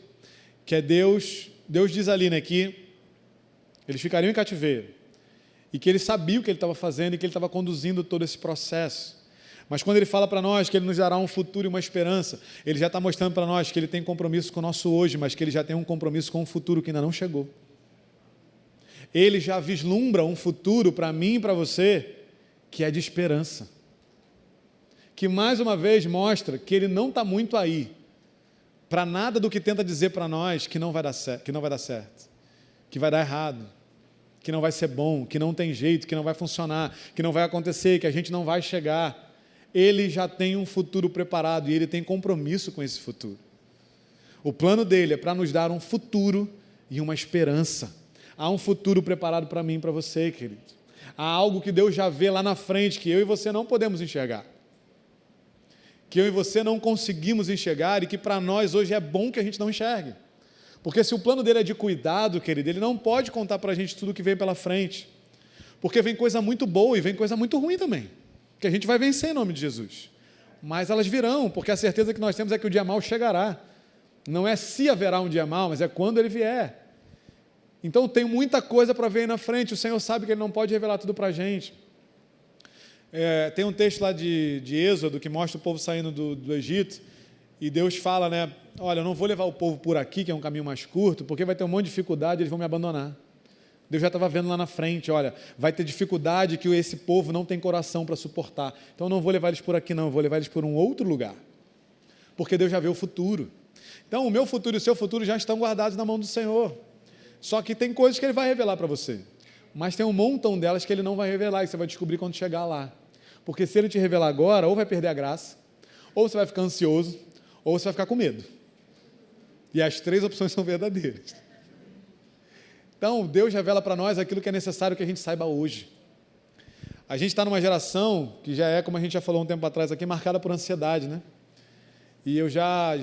que é Deus diz ali, né, que eles ficariam em cativeiro, e que Ele sabia o que Ele estava fazendo e que Ele estava conduzindo todo esse processo. Mas quando Ele fala para nós que Ele nos dará um futuro e uma esperança, Ele já está mostrando para nós que Ele tem compromisso com o nosso hoje, mas que Ele já tem um compromisso com um futuro que ainda não chegou. Ele já vislumbra um futuro para mim e para você, que é de esperança. Que mais uma vez mostra que Ele não está muito aí, para nada do que tenta dizer para nós que não vai dar certo, que vai dar errado, que não vai ser bom, que não tem jeito, que não vai funcionar, que não vai acontecer, que a gente não vai chegar. Ele já tem um futuro preparado e Ele tem compromisso com esse futuro. O plano dele é para nos dar um futuro e uma esperança. Há um futuro preparado para mim e para você, querido. Há algo que Deus já vê lá na frente, que eu e você não podemos enxergar. Que eu e você não conseguimos enxergar e que para nós hoje é bom que a gente não enxergue. Porque se o plano dele é de cuidado, querido, Ele não pode contar para a gente tudo que vem pela frente. Porque vem coisa muito boa e vem coisa muito ruim também, que a gente vai vencer em nome de Jesus. Mas elas virão, porque a certeza que nós temos é que o dia mau chegará. Não é se haverá um dia mau, mas é quando ele vier. Então tem muita coisa para ver aí na frente, o Senhor sabe que Ele não pode revelar tudo para a gente. Tem um texto lá de Êxodo que mostra o povo saindo do Egito, e Deus fala, né, olha, eu não vou levar o povo por aqui, que é um caminho mais curto, porque vai ter um monte de dificuldade, eles vão me abandonar. Deus já estava vendo lá na frente, olha, vai ter dificuldade que esse povo não tem coração para suportar. Então eu não vou levar eles por aqui não, eu vou levar eles por um outro lugar. Porque Deus já vê o futuro. Então o meu futuro e o seu futuro já estão guardados na mão do Senhor. Só que tem coisas que Ele vai revelar para você. Mas tem um montão delas que Ele não vai revelar e você vai descobrir quando chegar lá. Porque se Ele te revelar agora, ou vai perder a graça, ou você vai ficar ansioso, ou você vai ficar com medo. E as três opções são verdadeiras. Então, Deus revela para nós aquilo que é necessário que a gente saiba hoje. A gente está numa geração que já é, como a gente já falou um tempo atrás aqui, marcada por ansiedade, né? E eu já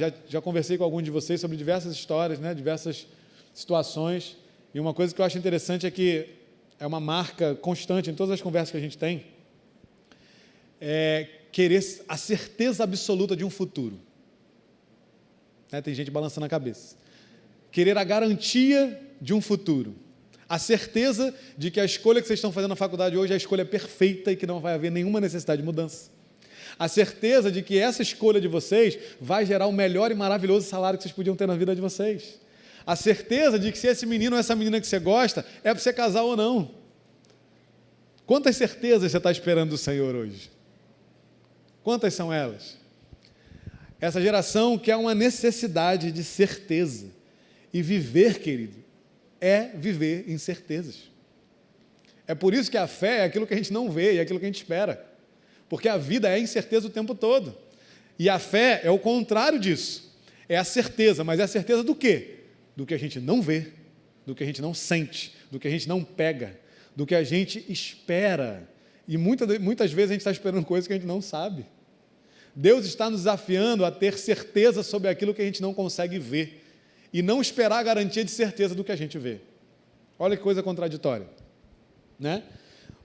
conversei com alguns de vocês sobre diversas histórias, né? Diversas situações. E uma coisa que eu acho interessante é que é uma marca constante em todas as conversas que a gente tem, querer a certeza absoluta de um futuro. Tem gente balançando a cabeça. Querer a garantia de um futuro. A certeza de que a escolha que vocês estão fazendo na faculdade hoje é a escolha perfeita e que não vai haver nenhuma necessidade de mudança. A certeza de que essa escolha de vocês vai gerar o melhor e maravilhoso salário que vocês podiam ter na vida de vocês. A certeza de que se esse menino ou essa menina que você gosta é para você casar ou não. Quantas certezas você está esperando do Senhor hoje? Quantas são elas? Essa geração quer uma necessidade de certeza. E viver, querido, é viver em certezas. É por isso que a fé é aquilo que a gente não vê, é aquilo que a gente espera. Porque a vida é incerteza o tempo todo. E a fé é o contrário disso. É a certeza, mas é a certeza do quê? Do que a gente não vê, do que a gente não sente, do que a gente não pega, do que a gente espera. E muitas vezes a gente está esperando coisas que a gente não sabe. Deus está nos desafiando a ter certeza sobre aquilo que a gente não consegue ver e não esperar a garantia de certeza do que a gente vê. Olha que coisa contraditória, né?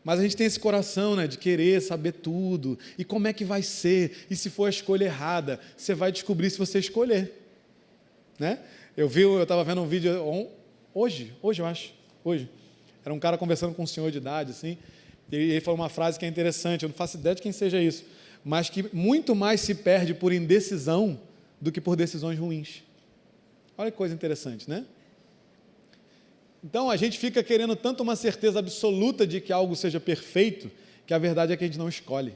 Mas a gente tem esse coração, né, de querer saber tudo, e como é que vai ser, e se for a escolha errada, você vai descobrir se você escolher, né? Eu estava vendo um vídeo hoje, era um cara conversando com um senhor de idade, assim, e ele falou uma frase que é interessante, eu não faço ideia de quem seja isso, mas que muito mais se perde por indecisão do que por decisões ruins. Olha que coisa interessante, né? Então, a gente fica querendo tanto uma certeza absoluta de que algo seja perfeito, que a verdade é que a gente não escolhe.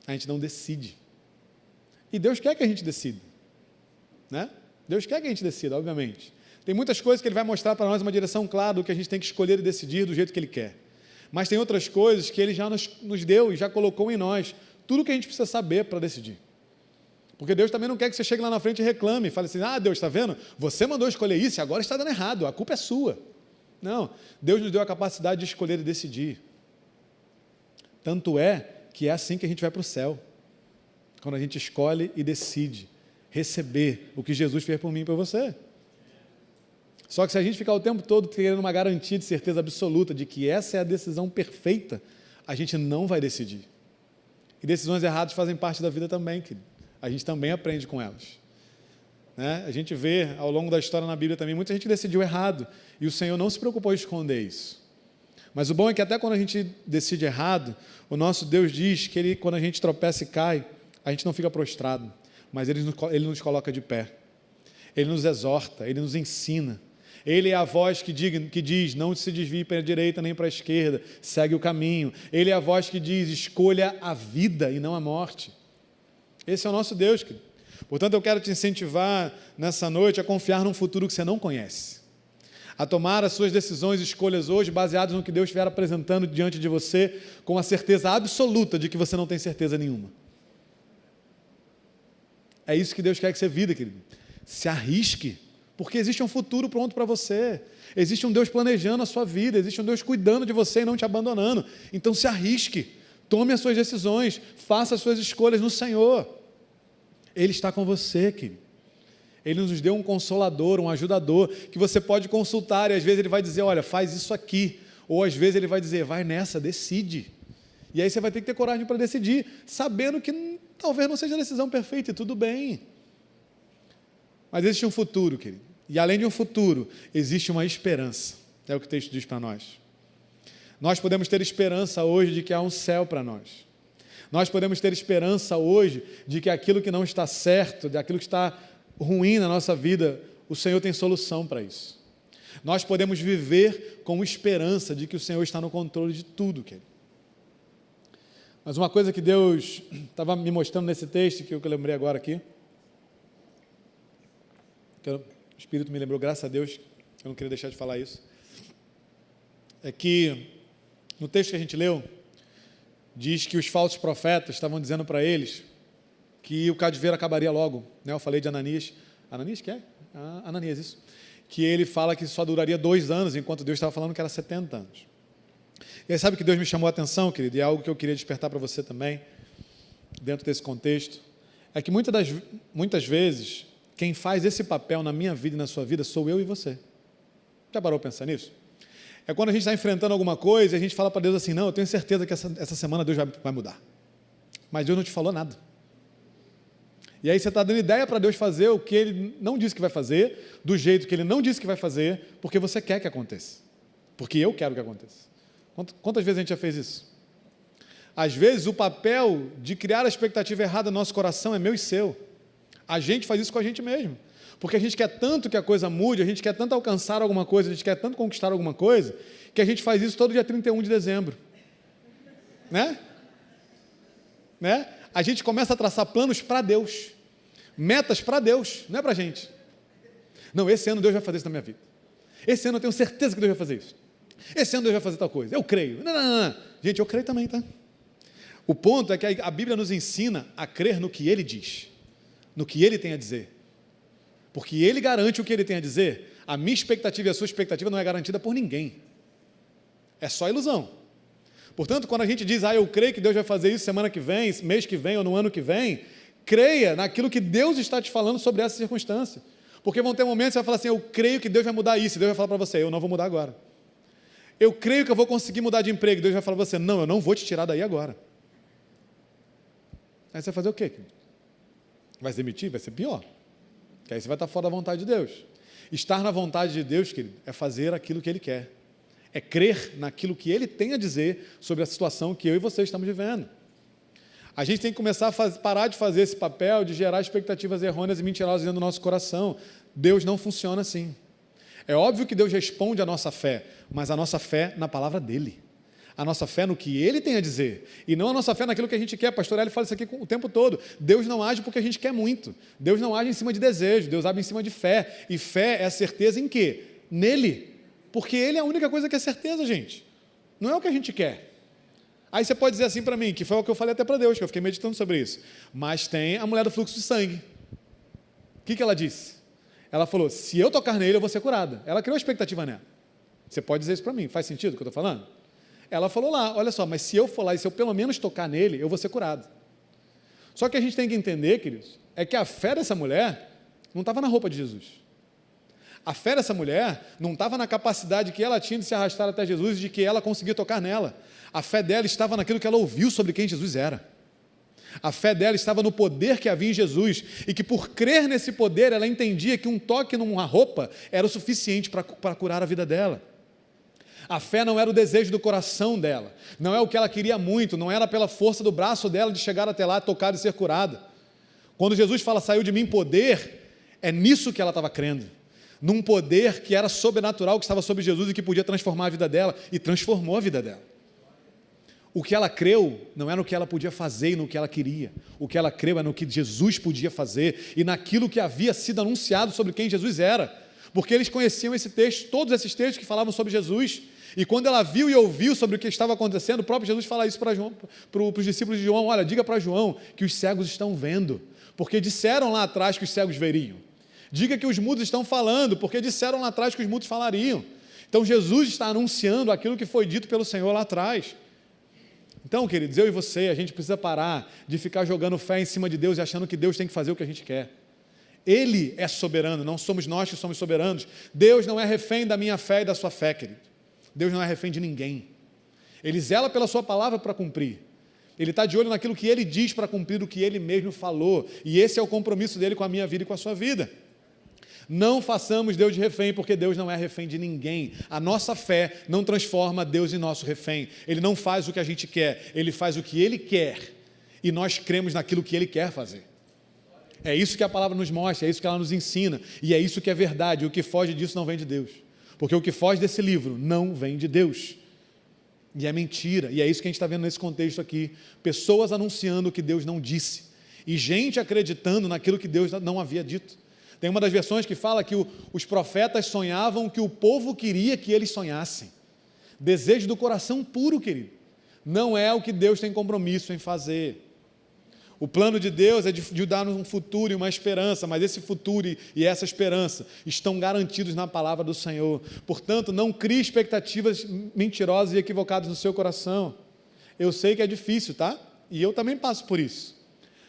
A gente não decide. E Deus quer que a gente decida, né? Deus quer que a gente decida, obviamente. Tem muitas coisas que Ele vai mostrar para nós uma direção clara do que a gente tem que escolher e decidir do jeito que Ele quer. Mas tem outras coisas que Ele já nos deu e já colocou em nós tudo o que a gente precisa saber para decidir. Porque Deus também não quer que você chegue lá na frente e reclame, e fale assim, Deus, está vendo? Você mandou escolher isso e agora está dando errado, a culpa é sua. Não, Deus nos deu a capacidade de escolher e decidir. Tanto é que é assim que a gente vai para o céu. Quando a gente escolhe e decide receber o que Jesus fez por mim e por você. Só que se a gente ficar o tempo todo querendo uma garantia de certeza absoluta de que essa é a decisão perfeita, a gente não vai decidir. E decisões erradas fazem parte da vida também, querido. A gente também aprende com elas. Né? A gente vê ao longo da história na Bíblia também, muita gente decidiu errado, e o Senhor não se preocupou em esconder isso. Mas o bom é que até quando a gente decide errado, o nosso Deus diz que Ele, quando a gente tropeça e cai, a gente não fica prostrado, mas Ele nos coloca de pé. Ele nos exorta, Ele nos ensina. Ele é a voz que diz, não se desvie para a direita nem para a esquerda, segue o caminho. Ele é a voz que diz, escolha a vida e não a morte. Esse é o nosso Deus, querido. Portanto, eu quero te incentivar nessa noite a confiar num futuro que você não conhece. A tomar as suas decisões e escolhas hoje baseadas no que Deus estiver apresentando diante de você, com a certeza absoluta de que você não tem certeza nenhuma. É isso que Deus quer que você viva, querido. Se arrisque. Porque existe um futuro pronto para você, existe um Deus planejando a sua vida, existe um Deus cuidando de você e não te abandonando. Então se arrisque, tome as suas decisões, faça as suas escolhas no Senhor. Ele está com você, querido. Ele nos deu um consolador, um ajudador, que você pode consultar, e às vezes Ele vai dizer, olha, faz isso aqui, ou às vezes Ele vai dizer, vai nessa, decide. E aí você vai ter que ter coragem para decidir, sabendo que talvez não seja a decisão perfeita, e tudo bem. Mas existe um futuro, querido. E além de um futuro, existe uma esperança. É o que o texto diz para nós. Nós podemos ter esperança hoje de que há um céu para nós. Nós podemos ter esperança hoje de que aquilo que não está certo, de aquilo que está ruim na nossa vida, o Senhor tem solução para isso. Nós podemos viver com esperança de que o Senhor está no controle de tudo, querido. Mas uma coisa que Deus estava me mostrando nesse texto, que eu lembrei agora aqui, que o Espírito me lembrou, graças a Deus, eu não queria deixar de falar isso, é que no texto que a gente leu, diz que os falsos profetas estavam dizendo para eles que o cativeiro acabaria logo, né? Eu falei de Ananias, que é? Ananias, isso, que ele fala que só duraria 2 anos, enquanto Deus estava falando que era 70 anos. E aí sabe que Deus me chamou a atenção, querido, e é algo que eu queria despertar para você também, dentro desse contexto, é que muitas vezes, quem faz esse papel na minha vida e na sua vida sou eu e você. Já parou para pensar nisso? É quando a gente está enfrentando alguma coisa e a gente fala para Deus assim, não, eu tenho certeza que essa semana Deus vai mudar. mas Deus não te falou nada. E aí você está dando ideia para Deus fazer o que Ele não disse que vai fazer, do jeito que Ele não disse que vai fazer, porque você quer que aconteça. Porque eu quero que aconteça. Quantas vezes a gente já fez isso? Às vezes o papel de criar a expectativa errada no nosso coração é meu e seu. A gente faz isso com a gente mesmo. Porque a gente quer tanto que a coisa mude, a gente quer tanto alcançar alguma coisa, a gente quer tanto conquistar alguma coisa, que a gente faz isso todo dia 31 de dezembro. Né? A gente começa a traçar planos para Deus, metas para Deus, não é para a gente. Não, esse ano Deus vai fazer isso na minha vida. Esse ano eu tenho certeza que Deus vai fazer isso. Esse ano Deus vai fazer tal coisa. Eu creio. Não. Gente, eu creio também, tá? O ponto é que a Bíblia nos ensina a crer no que Ele diz, no que Ele tem a dizer. Porque Ele garante o que Ele tem a dizer. A minha expectativa e a sua expectativa não é garantida por ninguém. É só ilusão. Portanto, quando a gente diz, eu creio que Deus vai fazer isso semana que vem, mês que vem ou no ano que vem, creia naquilo que Deus está te falando sobre essa circunstância. Porque vão ter momentos que você vai falar assim, eu creio que Deus vai mudar isso, e Deus vai falar para você, eu não vou mudar agora. Eu creio que eu vou conseguir mudar de emprego, Deus vai falar para você, não, eu não vou te tirar daí agora. Aí você vai fazer o quê? Vai se demitir? Vai ser pior. Porque aí você vai estar fora da vontade de Deus. Estar na vontade de Deus, querido, é fazer aquilo que Ele quer. É crer naquilo que Ele tem a dizer sobre a situação que eu e você estamos vivendo. A gente tem que começar a parar de fazer esse papel de gerar expectativas errôneas e mentirosas dentro do nosso coração. Deus não funciona assim. É óbvio que Deus responde à nossa fé, mas a nossa fé na palavra dEle. A nossa fé no que Ele tem a dizer. E não a nossa fé naquilo que a gente quer. Pastor Hélio fala isso aqui o tempo todo. Deus não age porque a gente quer muito. Deus não age em cima de desejo. Deus age em cima de fé. E fé é a certeza em quê? Nele. Porque Ele é a única coisa que é certeza, gente. Não é o que a gente quer. Aí você pode dizer assim para mim, que foi o que eu falei até para Deus, que eu fiquei meditando sobre isso. Mas tem a mulher do fluxo de sangue. O que ela disse? Ela falou, se eu tocar nele, eu vou ser curada. Ela criou expectativa nela. Você pode dizer isso para mim, faz sentido o que eu estou falando? Ela falou lá, olha só, mas se eu for lá e se eu pelo menos tocar nele, eu vou ser curado. Só que a gente tem que entender, queridos, é que a fé dessa mulher não estava na roupa de Jesus. A fé dessa mulher não estava na capacidade que ela tinha de se arrastar até Jesus e de que ela conseguia tocar nela. A fé dela estava naquilo que ela ouviu sobre quem Jesus era. A fé dela estava no poder que havia em Jesus e que por crer nesse poder, ela entendia que um toque numa roupa era o suficiente para curar a vida dela. A fé não era o desejo do coração dela, não é o que ela queria muito, não era pela força do braço dela de chegar até lá, tocar e ser curada. Quando Jesus fala, saiu de mim poder, é nisso que ela estava crendo, num poder que era sobrenatural, que estava sobre Jesus e que podia transformar a vida dela, e transformou a vida dela. O que ela creu não é no que ela podia fazer e no que ela queria, o que ela creu é no que Jesus podia fazer e naquilo que havia sido anunciado sobre quem Jesus era, porque eles conheciam esse texto, todos esses textos que falavam sobre Jesus. E quando ela viu e ouviu sobre o que estava acontecendo, o próprio Jesus fala isso para os discípulos de João, olha, diga para João que os cegos estão vendo, porque disseram lá atrás que os cegos veriam. Diga que os mudos estão falando, porque disseram lá atrás que os mudos falariam. Então Jesus está anunciando aquilo que foi dito pelo Senhor lá atrás. Então, queridos, eu e você, a gente precisa parar de ficar jogando fé em cima de Deus e achando que Deus tem que fazer o que a gente quer. Ele é soberano, não somos nós que somos soberanos. Deus não é refém da minha fé e da sua fé, querido. Deus não é refém de ninguém. Ele zela pela sua palavra para cumprir. Ele está de olho naquilo que Ele diz para cumprir o que Ele mesmo falou. E esse é o compromisso dEle com a minha vida e com a sua vida. Não façamos Deus de refém, porque Deus não é refém de ninguém. A nossa fé não transforma Deus em nosso refém. Ele não faz o que a gente quer, Ele faz o que Ele quer. E nós cremos naquilo que Ele quer fazer. É isso que a palavra nos mostra, é isso que ela nos ensina. E é isso que é verdade. O que foge disso não vem de Deus. Porque o que foge desse livro não vem de Deus. E é mentira. E é isso que a gente está vendo nesse contexto aqui. Pessoas anunciando o que Deus não disse. E gente acreditando naquilo que Deus não havia dito. Tem uma das versões que fala que os profetas sonhavam que o povo queria que eles sonhassem. Desejo do coração puro, querido. Não é o que Deus tem compromisso em fazer. O plano de Deus é de dar um futuro e uma esperança, mas esse futuro e essa esperança estão garantidos na palavra do Senhor. Portanto, não crie expectativas mentirosas e equivocadas no seu coração. Eu sei que é difícil, tá? E eu também passo por isso.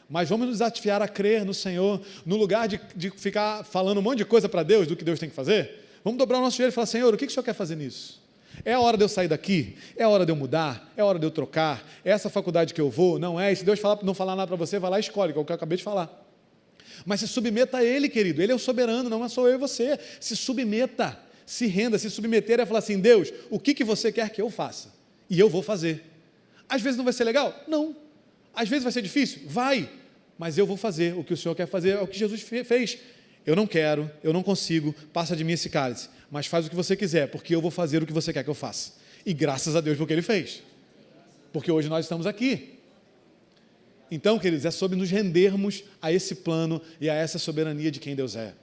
Mas vamos nos desafiar a crer no Senhor, no lugar de ficar falando um monte de coisa para Deus, do que Deus tem que fazer. Vamos dobrar o nosso joelho e falar, Senhor, o que o Senhor quer fazer nisso? É a hora de eu sair daqui? É a hora de eu mudar? É a hora de eu trocar? É essa faculdade que eu vou? Não é? E se Deus não falar nada para você, vai lá e escolhe, que é o que eu acabei de falar. Mas se submeta a Ele, querido. Ele é o soberano, não sou eu e você. Se submeta, se renda. Se submeter é falar assim: Deus, o que você quer que eu faça? E eu vou fazer. Às vezes não vai ser legal? Não. Às vezes vai ser difícil? Vai. Mas eu vou fazer o que o Senhor quer fazer, é o que Jesus fez. Eu não quero, eu não consigo, passa de mim esse cálice, mas faz o que você quiser, porque eu vou fazer o que você quer que eu faça. E graças a Deus por que Ele fez. Porque hoje nós estamos aqui. Então, queridos, é sobre nos rendermos a esse plano e a essa soberania de quem Deus é.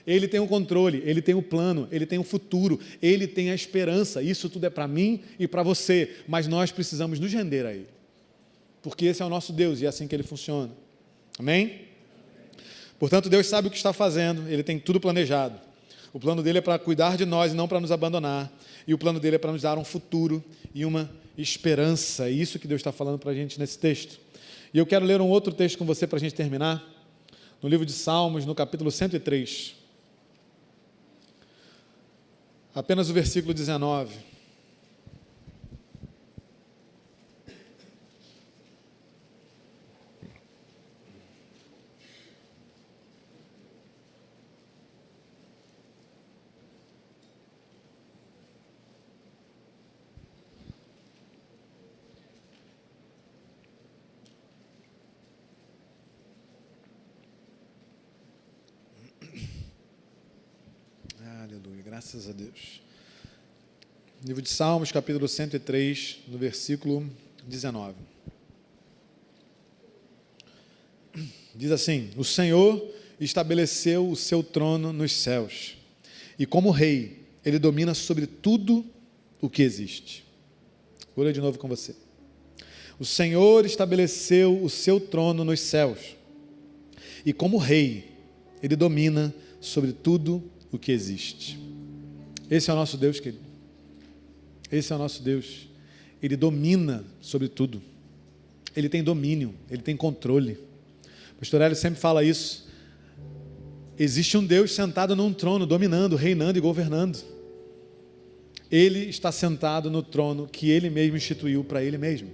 Ele tem o controle, Ele tem o plano, Ele tem o futuro, Ele tem a esperança. Isso tudo é para mim e para você, mas nós precisamos nos render a Ele. Porque esse é o nosso Deus e é assim que Ele funciona. Amém? Portanto, Deus sabe o que está fazendo, Ele tem tudo planejado. O plano dele é para cuidar de nós e não para nos abandonar. E o plano dele é para nos dar um futuro e uma esperança. É isso que Deus está falando para a gente nesse texto. E eu quero ler um outro texto com você para a gente terminar. No livro de Salmos, no capítulo 103. Apenas o versículo 19. Aleluia, graças a Deus. Livro de Salmos, capítulo 103, no versículo 19. Diz assim: o Senhor estabeleceu o seu trono nos céus, e como rei, Ele domina sobre tudo o que existe. Vou ler de novo com você. O Senhor estabeleceu o seu trono nos céus, e como rei, Ele domina sobre tudo o que existe. Esse é o nosso Deus, querido. Esse é o nosso Deus. Ele domina sobre tudo. Ele tem domínio, Ele tem controle. O pastor Hélio sempre fala isso. Existe um Deus sentado num trono, dominando, reinando e governando. Ele está sentado no trono que Ele mesmo instituiu para Ele mesmo.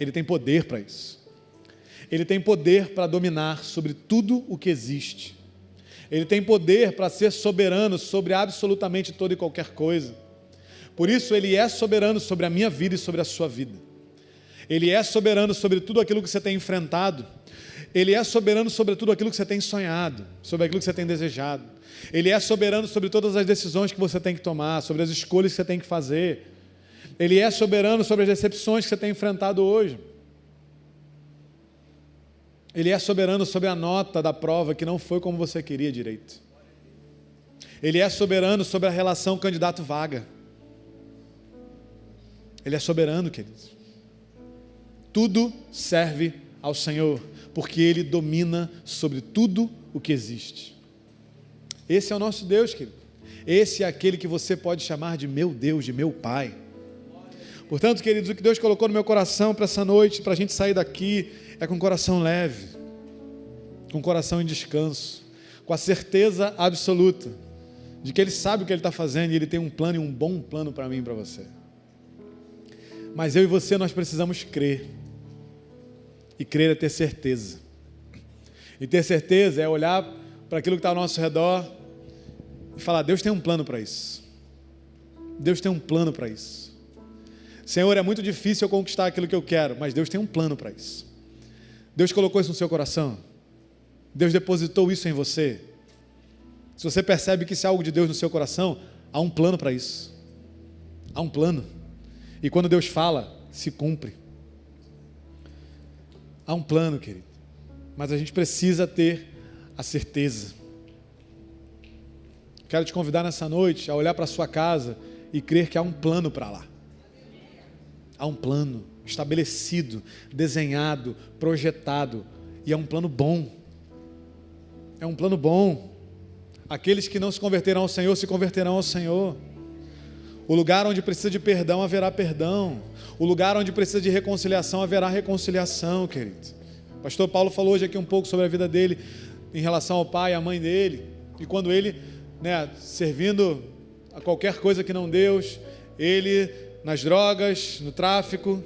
Ele tem poder para isso. Ele tem poder para dominar sobre tudo o que existe. Ele tem poder para ser soberano sobre absolutamente toda e qualquer coisa. Por isso, Ele é soberano sobre a minha vida e sobre a sua vida. Ele é soberano sobre tudo aquilo que você tem enfrentado. Ele é soberano sobre tudo aquilo que você tem sonhado, sobre aquilo que você tem desejado. Ele é soberano sobre todas as decisões que você tem que tomar, sobre as escolhas que você tem que fazer. Ele é soberano sobre as decepções que você tem enfrentado hoje. Ele é soberano sobre a nota da prova que não foi como você queria direito. Ele é soberano sobre a relação candidato-vaga. Ele é soberano, queridos. Tudo serve ao Senhor, porque Ele domina sobre tudo o que existe. Esse é o nosso Deus, querido. Esse é aquele que você pode chamar de meu Deus, de meu Pai. Portanto, queridos, o que Deus colocou no meu coração para essa noite, para a gente sair daqui, é com o coração leve, com o coração em descanso, com a certeza absoluta de que Ele sabe o que Ele está fazendo e Ele tem um plano e um bom plano para mim e para você. Mas eu e você, nós precisamos crer. E crer é ter certeza. E ter certeza é olhar para aquilo que está ao nosso redor e falar: Deus tem um plano para isso. Deus tem um plano para isso. Senhor, é muito difícil eu conquistar aquilo que eu quero, mas Deus tem um plano para isso. Deus colocou isso no seu coração. Deus depositou isso em você. Se você percebe que isso é algo de Deus no seu coração, há um plano para isso. Há um plano. E quando Deus fala, se cumpre. Há um plano, querido. Mas a gente precisa ter a certeza. Quero te convidar nessa noite a olhar para a sua casa e crer que há um plano para lá. Há um plano estabelecido, desenhado, projetado. E é um plano bom. É um plano bom. Aqueles que não se converterão ao Senhor, se converterão ao Senhor. O lugar onde precisa de perdão, haverá perdão. O lugar onde precisa de reconciliação, haverá reconciliação, querido. O pastor Paulo falou hoje aqui um pouco sobre a vida dele, em relação ao pai e à mãe dele. E quando ele, servindo a qualquer coisa que não Deus, ele nas drogas, no tráfico,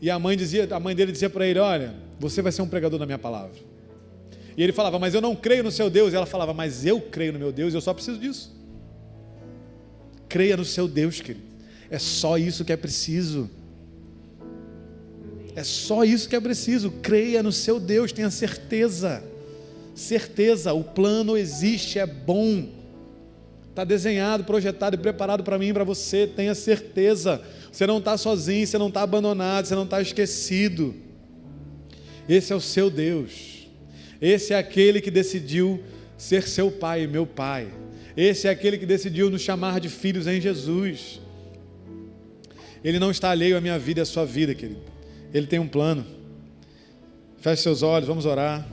e a mãe dele dizia para ele: olha, você vai ser um pregador da minha palavra. E ele falava: mas eu não creio no seu Deus. E ela falava: mas eu creio no meu Deus, eu só preciso disso. Creia no seu Deus, querido. É só isso que é preciso. É só isso que é preciso. Creia no seu Deus, tenha certeza. Certeza, o plano existe, é bom. Está desenhado, projetado e preparado para mim e para você. Tenha certeza. Você não está sozinho, você não está abandonado, você não está esquecido. Esse é o seu Deus. Esse é aquele que decidiu ser seu pai e meu pai. Esse é aquele que decidiu nos chamar de filhos em Jesus. Ele não está alheio à minha vida e à sua vida, querido. Ele tem um plano. Feche seus olhos, vamos orar.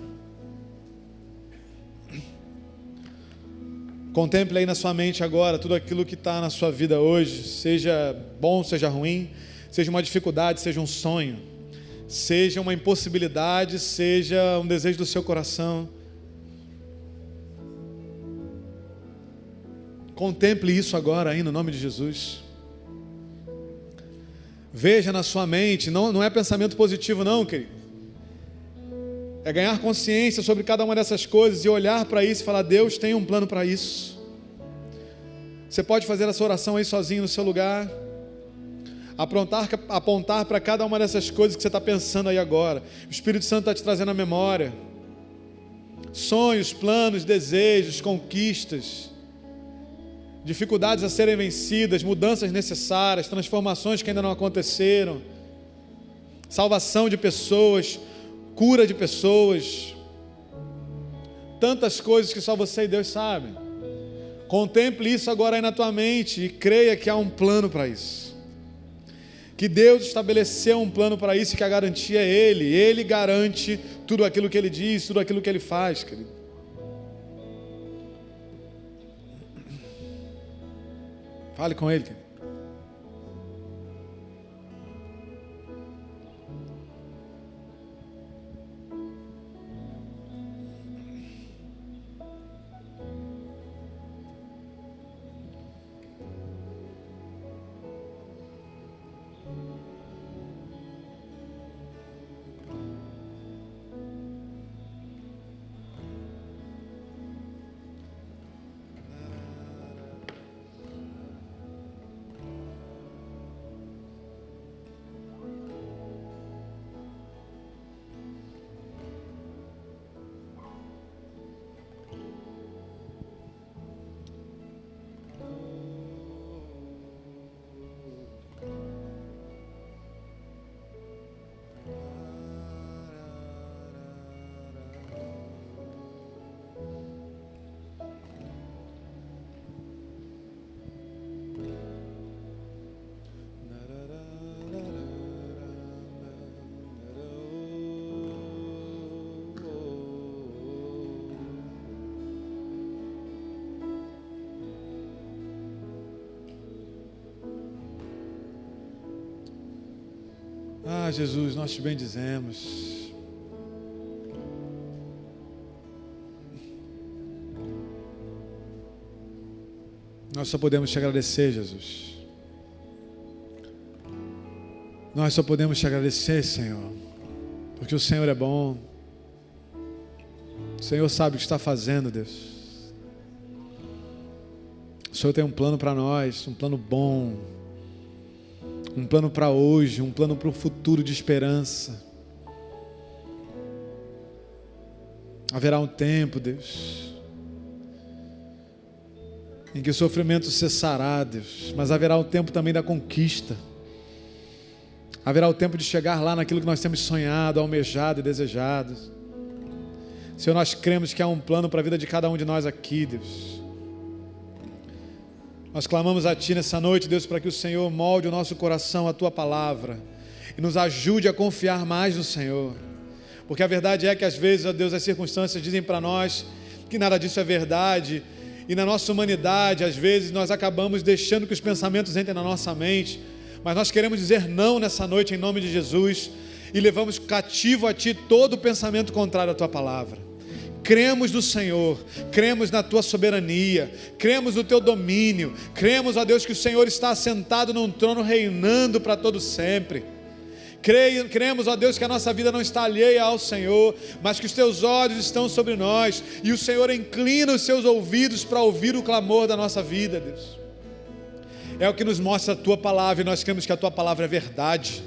Contemple aí na sua mente agora tudo aquilo que está na sua vida hoje, seja bom, seja ruim, seja uma dificuldade, seja um sonho, seja uma impossibilidade, seja um desejo do seu coração. Contemple isso agora aí no nome de Jesus. Veja na sua mente, não é pensamento positivo não, querido. É ganhar consciência sobre cada uma dessas coisas e olhar para isso e falar: Deus tem um plano para isso. Você pode fazer essa oração aí sozinho no seu lugar, apontar para cada uma dessas coisas que você está pensando aí agora. O Espírito Santo está te trazendo a memória. Sonhos, planos, desejos, conquistas, dificuldades a serem vencidas, mudanças necessárias, transformações que ainda não aconteceram, salvação de pessoas, cura de pessoas, tantas coisas que só você e Deus sabem. Contemple isso agora aí na tua mente e creia que há um plano para isso, que Deus estabeleceu um plano para isso e que a garantia é Ele garante tudo aquilo que Ele diz, tudo aquilo que Ele faz, querido. Fale com Ele, querido. Ah, Jesus, nós te bendizemos. Nós só podemos te agradecer, Jesus. Nós só podemos te agradecer, Senhor, porque o Senhor é bom. O Senhor sabe o que está fazendo, Deus. O Senhor tem um plano para nós, um plano bom, um plano para hoje, um plano para o futuro de esperança. Haverá um tempo, Deus, em que o sofrimento cessará, Deus, mas haverá um tempo também da conquista. Haverá o tempo de chegar lá naquilo que nós temos sonhado, almejado e desejado. Senhor, nós cremos que há um plano para a vida de cada um de nós aqui, Deus. Nós clamamos a Ti nessa noite, Deus, para que o Senhor molde o nosso coração à Tua palavra e nos ajude a confiar mais no Senhor. Porque a verdade é que às vezes, ó Deus, as circunstâncias dizem para nós que nada disso é verdade, e na nossa humanidade, às vezes, nós acabamos deixando que os pensamentos entrem na nossa mente, mas nós queremos dizer não nessa noite em nome de Jesus, e levamos cativo a Ti todo o pensamento contrário à Tua palavra. cremos no Senhor, cremos na tua soberania, cremos no teu domínio, cremos, ó Deus, que o Senhor está assentado num trono reinando para todo sempre. Cremos, ó Deus, que a nossa vida não está alheia ao Senhor, mas que os teus olhos estão sobre nós, e o Senhor inclina os seus ouvidos para ouvir o clamor da nossa vida, Deus. É o que nos mostra a tua palavra, e nós cremos que a tua palavra é verdade,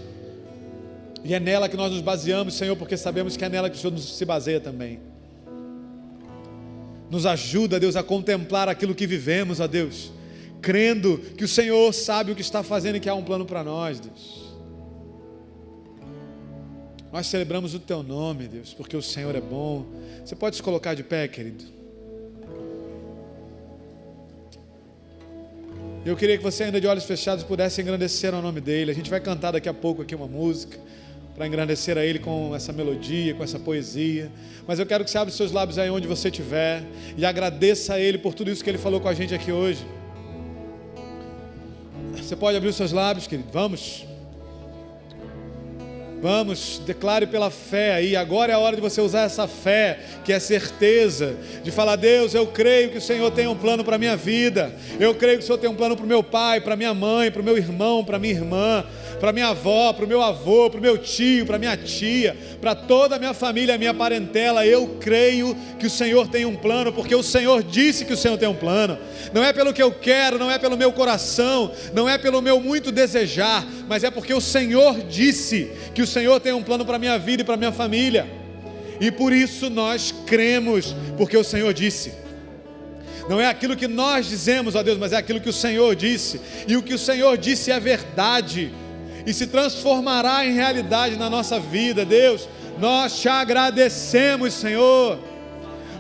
e é nela que nós nos baseamos, Senhor, porque sabemos que é nela que o Senhor se baseia também. Nos ajuda, Deus, a contemplar aquilo que vivemos, ó Deus, crendo que o Senhor sabe o que está fazendo e que há um plano para nós, Deus. Nós celebramos o teu nome, Deus, porque o Senhor é bom. Você pode se colocar de pé, querido? Eu queria que você, ainda de olhos fechados, pudesse engrandecer o nome dele. A gente vai cantar daqui a pouco aqui uma música para engrandecer a ele com essa melodia, com essa poesia. Mas eu quero que você abra os seus lábios aí onde você estiver e agradeça a ele por tudo isso que ele falou com a gente aqui hoje. Você pode abrir os seus lábios, querido? Vamos. Vamos, declare pela fé aí. Agora é a hora de você usar essa fé, que é certeza, de falar: Deus, eu creio que o Senhor tem um plano para a minha vida. Eu creio que o Senhor tem um plano para o meu pai, para a minha mãe, para o meu irmão, para a minha irmã, para a minha avó, para o meu avô, para o meu tio, para a minha tia, para toda a minha família, a minha parentela. Eu creio que o Senhor tem um plano, porque o Senhor disse que o Senhor tem um plano. Não é pelo que eu quero, não é pelo meu coração, não é pelo meu muito desejar, mas é porque o Senhor disse que o Senhor tem um plano para a minha vida e para a minha família. E por isso nós cremos, porque o Senhor disse. Não é aquilo que nós dizemos, ó Deus, mas é aquilo que o Senhor disse. E o que o Senhor disse é verdade, e se transformará em realidade na nossa vida. Deus, nós te agradecemos, Senhor.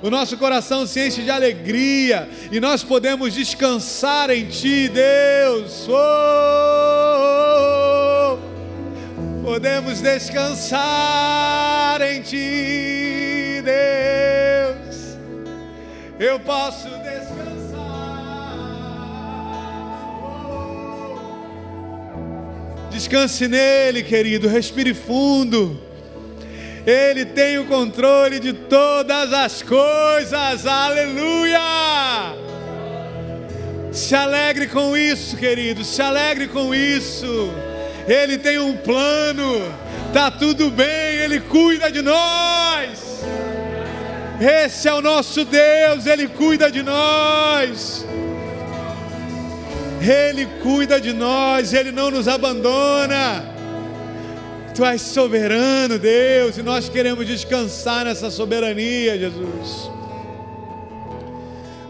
O nosso coração se enche de alegria, e nós podemos descansar em Ti, Deus. Podemos descansar em Ti, Deus. Eu posso descansar. Descanse nele, querido. Respire fundo. Ele tem o controle de todas as coisas. Aleluia! Se alegre com isso, querido. Se alegre com isso. Ele tem um plano. Tá tudo bem. Ele cuida de nós. Esse é o nosso Deus. Ele cuida de nós. Ele cuida de nós. Ele não nos abandona. Tu és soberano, Deus, e nós queremos descansar nessa soberania, Jesus.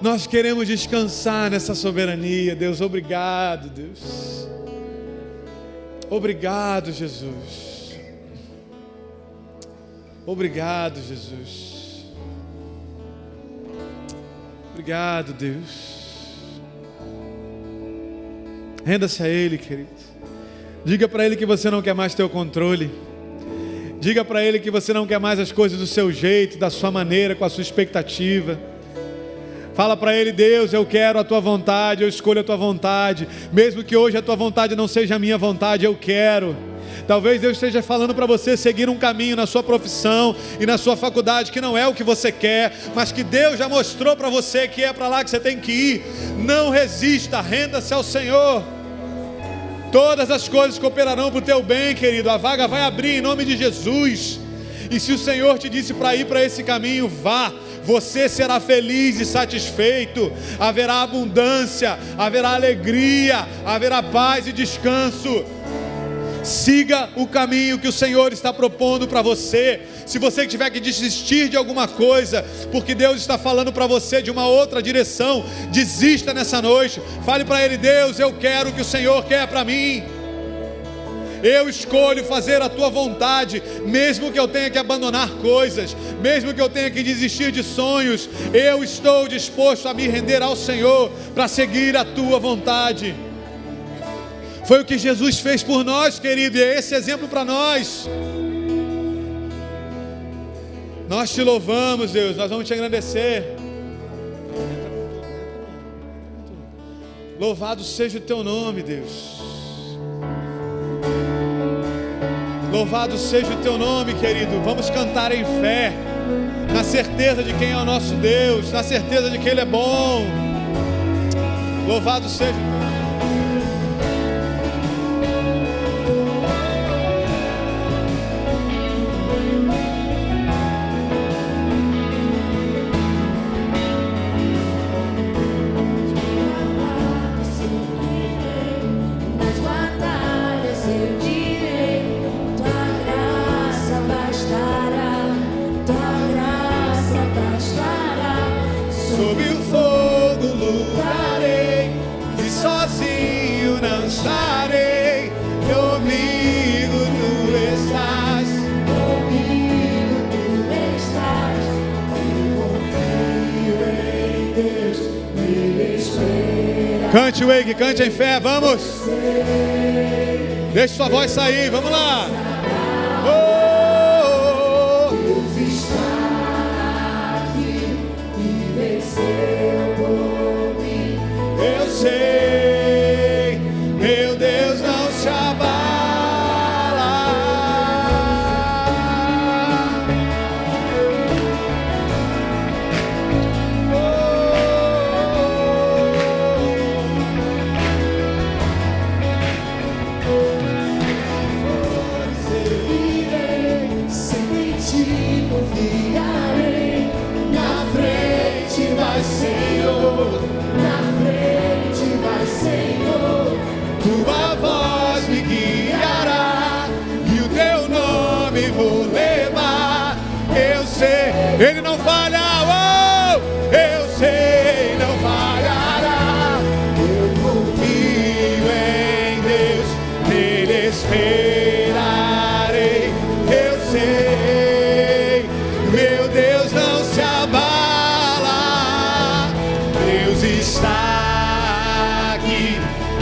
Nós queremos descansar nessa soberania, Deus. Obrigado, Deus. Obrigado, Jesus. Obrigado, Jesus. Obrigado, Deus. Renda-se a Ele, querido. Diga para Ele que você não quer mais ter o controle. Diga para Ele que você não quer mais as coisas do seu jeito, da sua maneira, com a sua expectativa. Fala para Ele: Deus, eu quero a Tua vontade, eu escolho a Tua vontade. Mesmo que hoje a Tua vontade não seja a minha vontade, eu quero. Talvez Deus esteja falando para você seguir um caminho na sua profissão e na sua faculdade que não é o que você quer, mas que Deus já mostrou para você que é para lá que você tem que ir. Não resista, renda-se ao Senhor. Todas as coisas cooperarão para o teu bem, querido. A vaga vai abrir em nome de Jesus. E se o Senhor te disse para ir para esse caminho, vá. Você será feliz e satisfeito. Haverá abundância, haverá alegria, haverá paz e descanso. Siga o caminho que o Senhor está propondo para você. Se você tiver que desistir de alguma coisa, porque Deus está falando para você de uma outra direção, desista nessa noite. Fale para Ele: Deus, eu quero o que o Senhor quer para mim. Eu escolho fazer a Tua vontade, mesmo que eu tenha que abandonar coisas, mesmo que eu tenha que desistir de sonhos. Eu estou disposto a me render ao Senhor para seguir a Tua vontade. Foi o que Jesus fez por nós, querido, e é esse exemplo para nós. Nós te louvamos, Deus, nós vamos te agradecer. Louvado seja o Teu nome, Deus. Louvado seja o Teu nome, querido. Vamos cantar em fé. na certeza de quem é o nosso Deus, na certeza de que Ele é bom. Louvado seja o Cante, Wake, cante em fé, vamos. Deixe sua voz sair, vamos lá. Deus está aqui e venceu por mim. Eu sei, meu Deus não se abala. Tua voz me guiará e o teu nome vou levar. Eu sei, Ele não falha, eu sei, não falhará. Eu confio em Deus, nele esperarei. Eu sei, meu Deus não se abala. Deus está aqui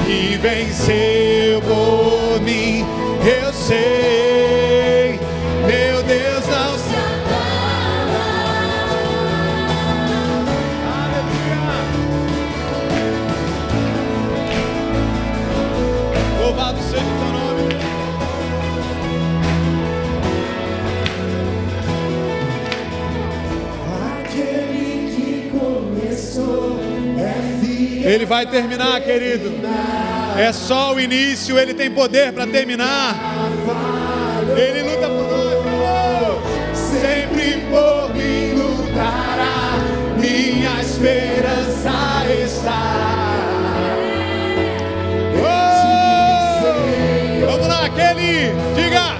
e venceu por mim. Eu sei, meu Deus não se abala. Aleluia. Louvado seja o teu nome. Aquele que começou é fiel. Ele vai terminar, querido. É só o início, Ele tem poder para terminar. Ele luta por nós. Sempre por mim lutará. Minha esperança está. Vamos lá, aquele, diga.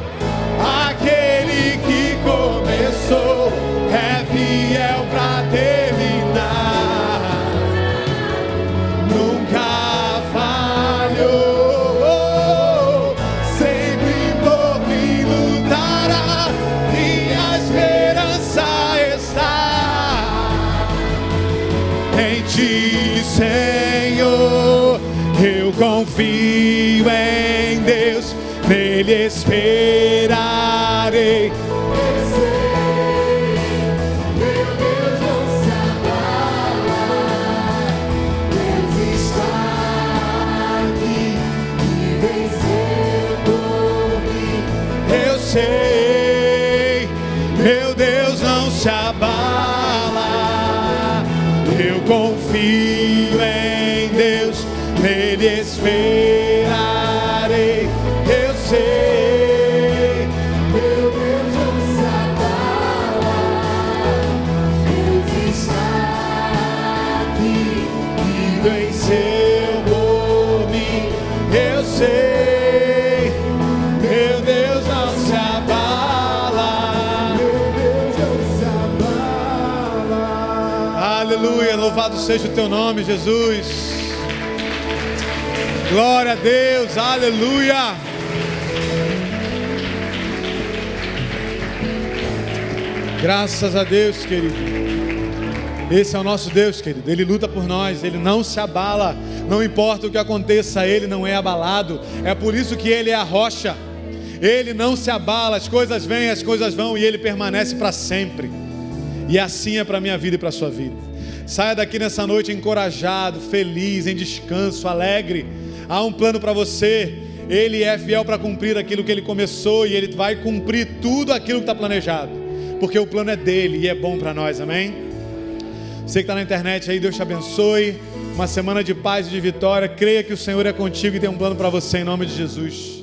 Aquele que começou é fiel para terminar. Nunca falhou, sempre por mim lutará. Minha esperança está em ti, Senhor. Eu confio em Deus, nele esperarei. Sei, meu Deus não se abala. Eu confio em Deus, nele esperarei. Eu sei, meu Deus não se abala. Deus está aqui e venceu por mim. Eu sei, meu Deus não se abala. Meu Deus não se abala. Aleluia, louvado seja o teu nome, Jesus. Glória a Deus, aleluia. Graças a Deus, querido. Esse é o nosso Deus, querido. Ele luta por nós, Ele não se abala. Não importa o que aconteça, Ele não é abalado. É por isso que Ele é a rocha. Ele não se abala, as coisas vêm, as coisas vão, e Ele permanece para sempre. E assim é para a minha vida e para a sua vida. Saia daqui nessa noite encorajado, feliz, em descanso, alegre. Há um plano para você. Ele é fiel para cumprir aquilo que Ele começou, e Ele vai cumprir tudo aquilo que está planejado. porque o plano é dele e é bom para nós, amém? Você que está na internet aí, Deus te abençoe. Uma semana de paz e de vitória. Creia que o Senhor é contigo e tem um plano para você em nome de Jesus.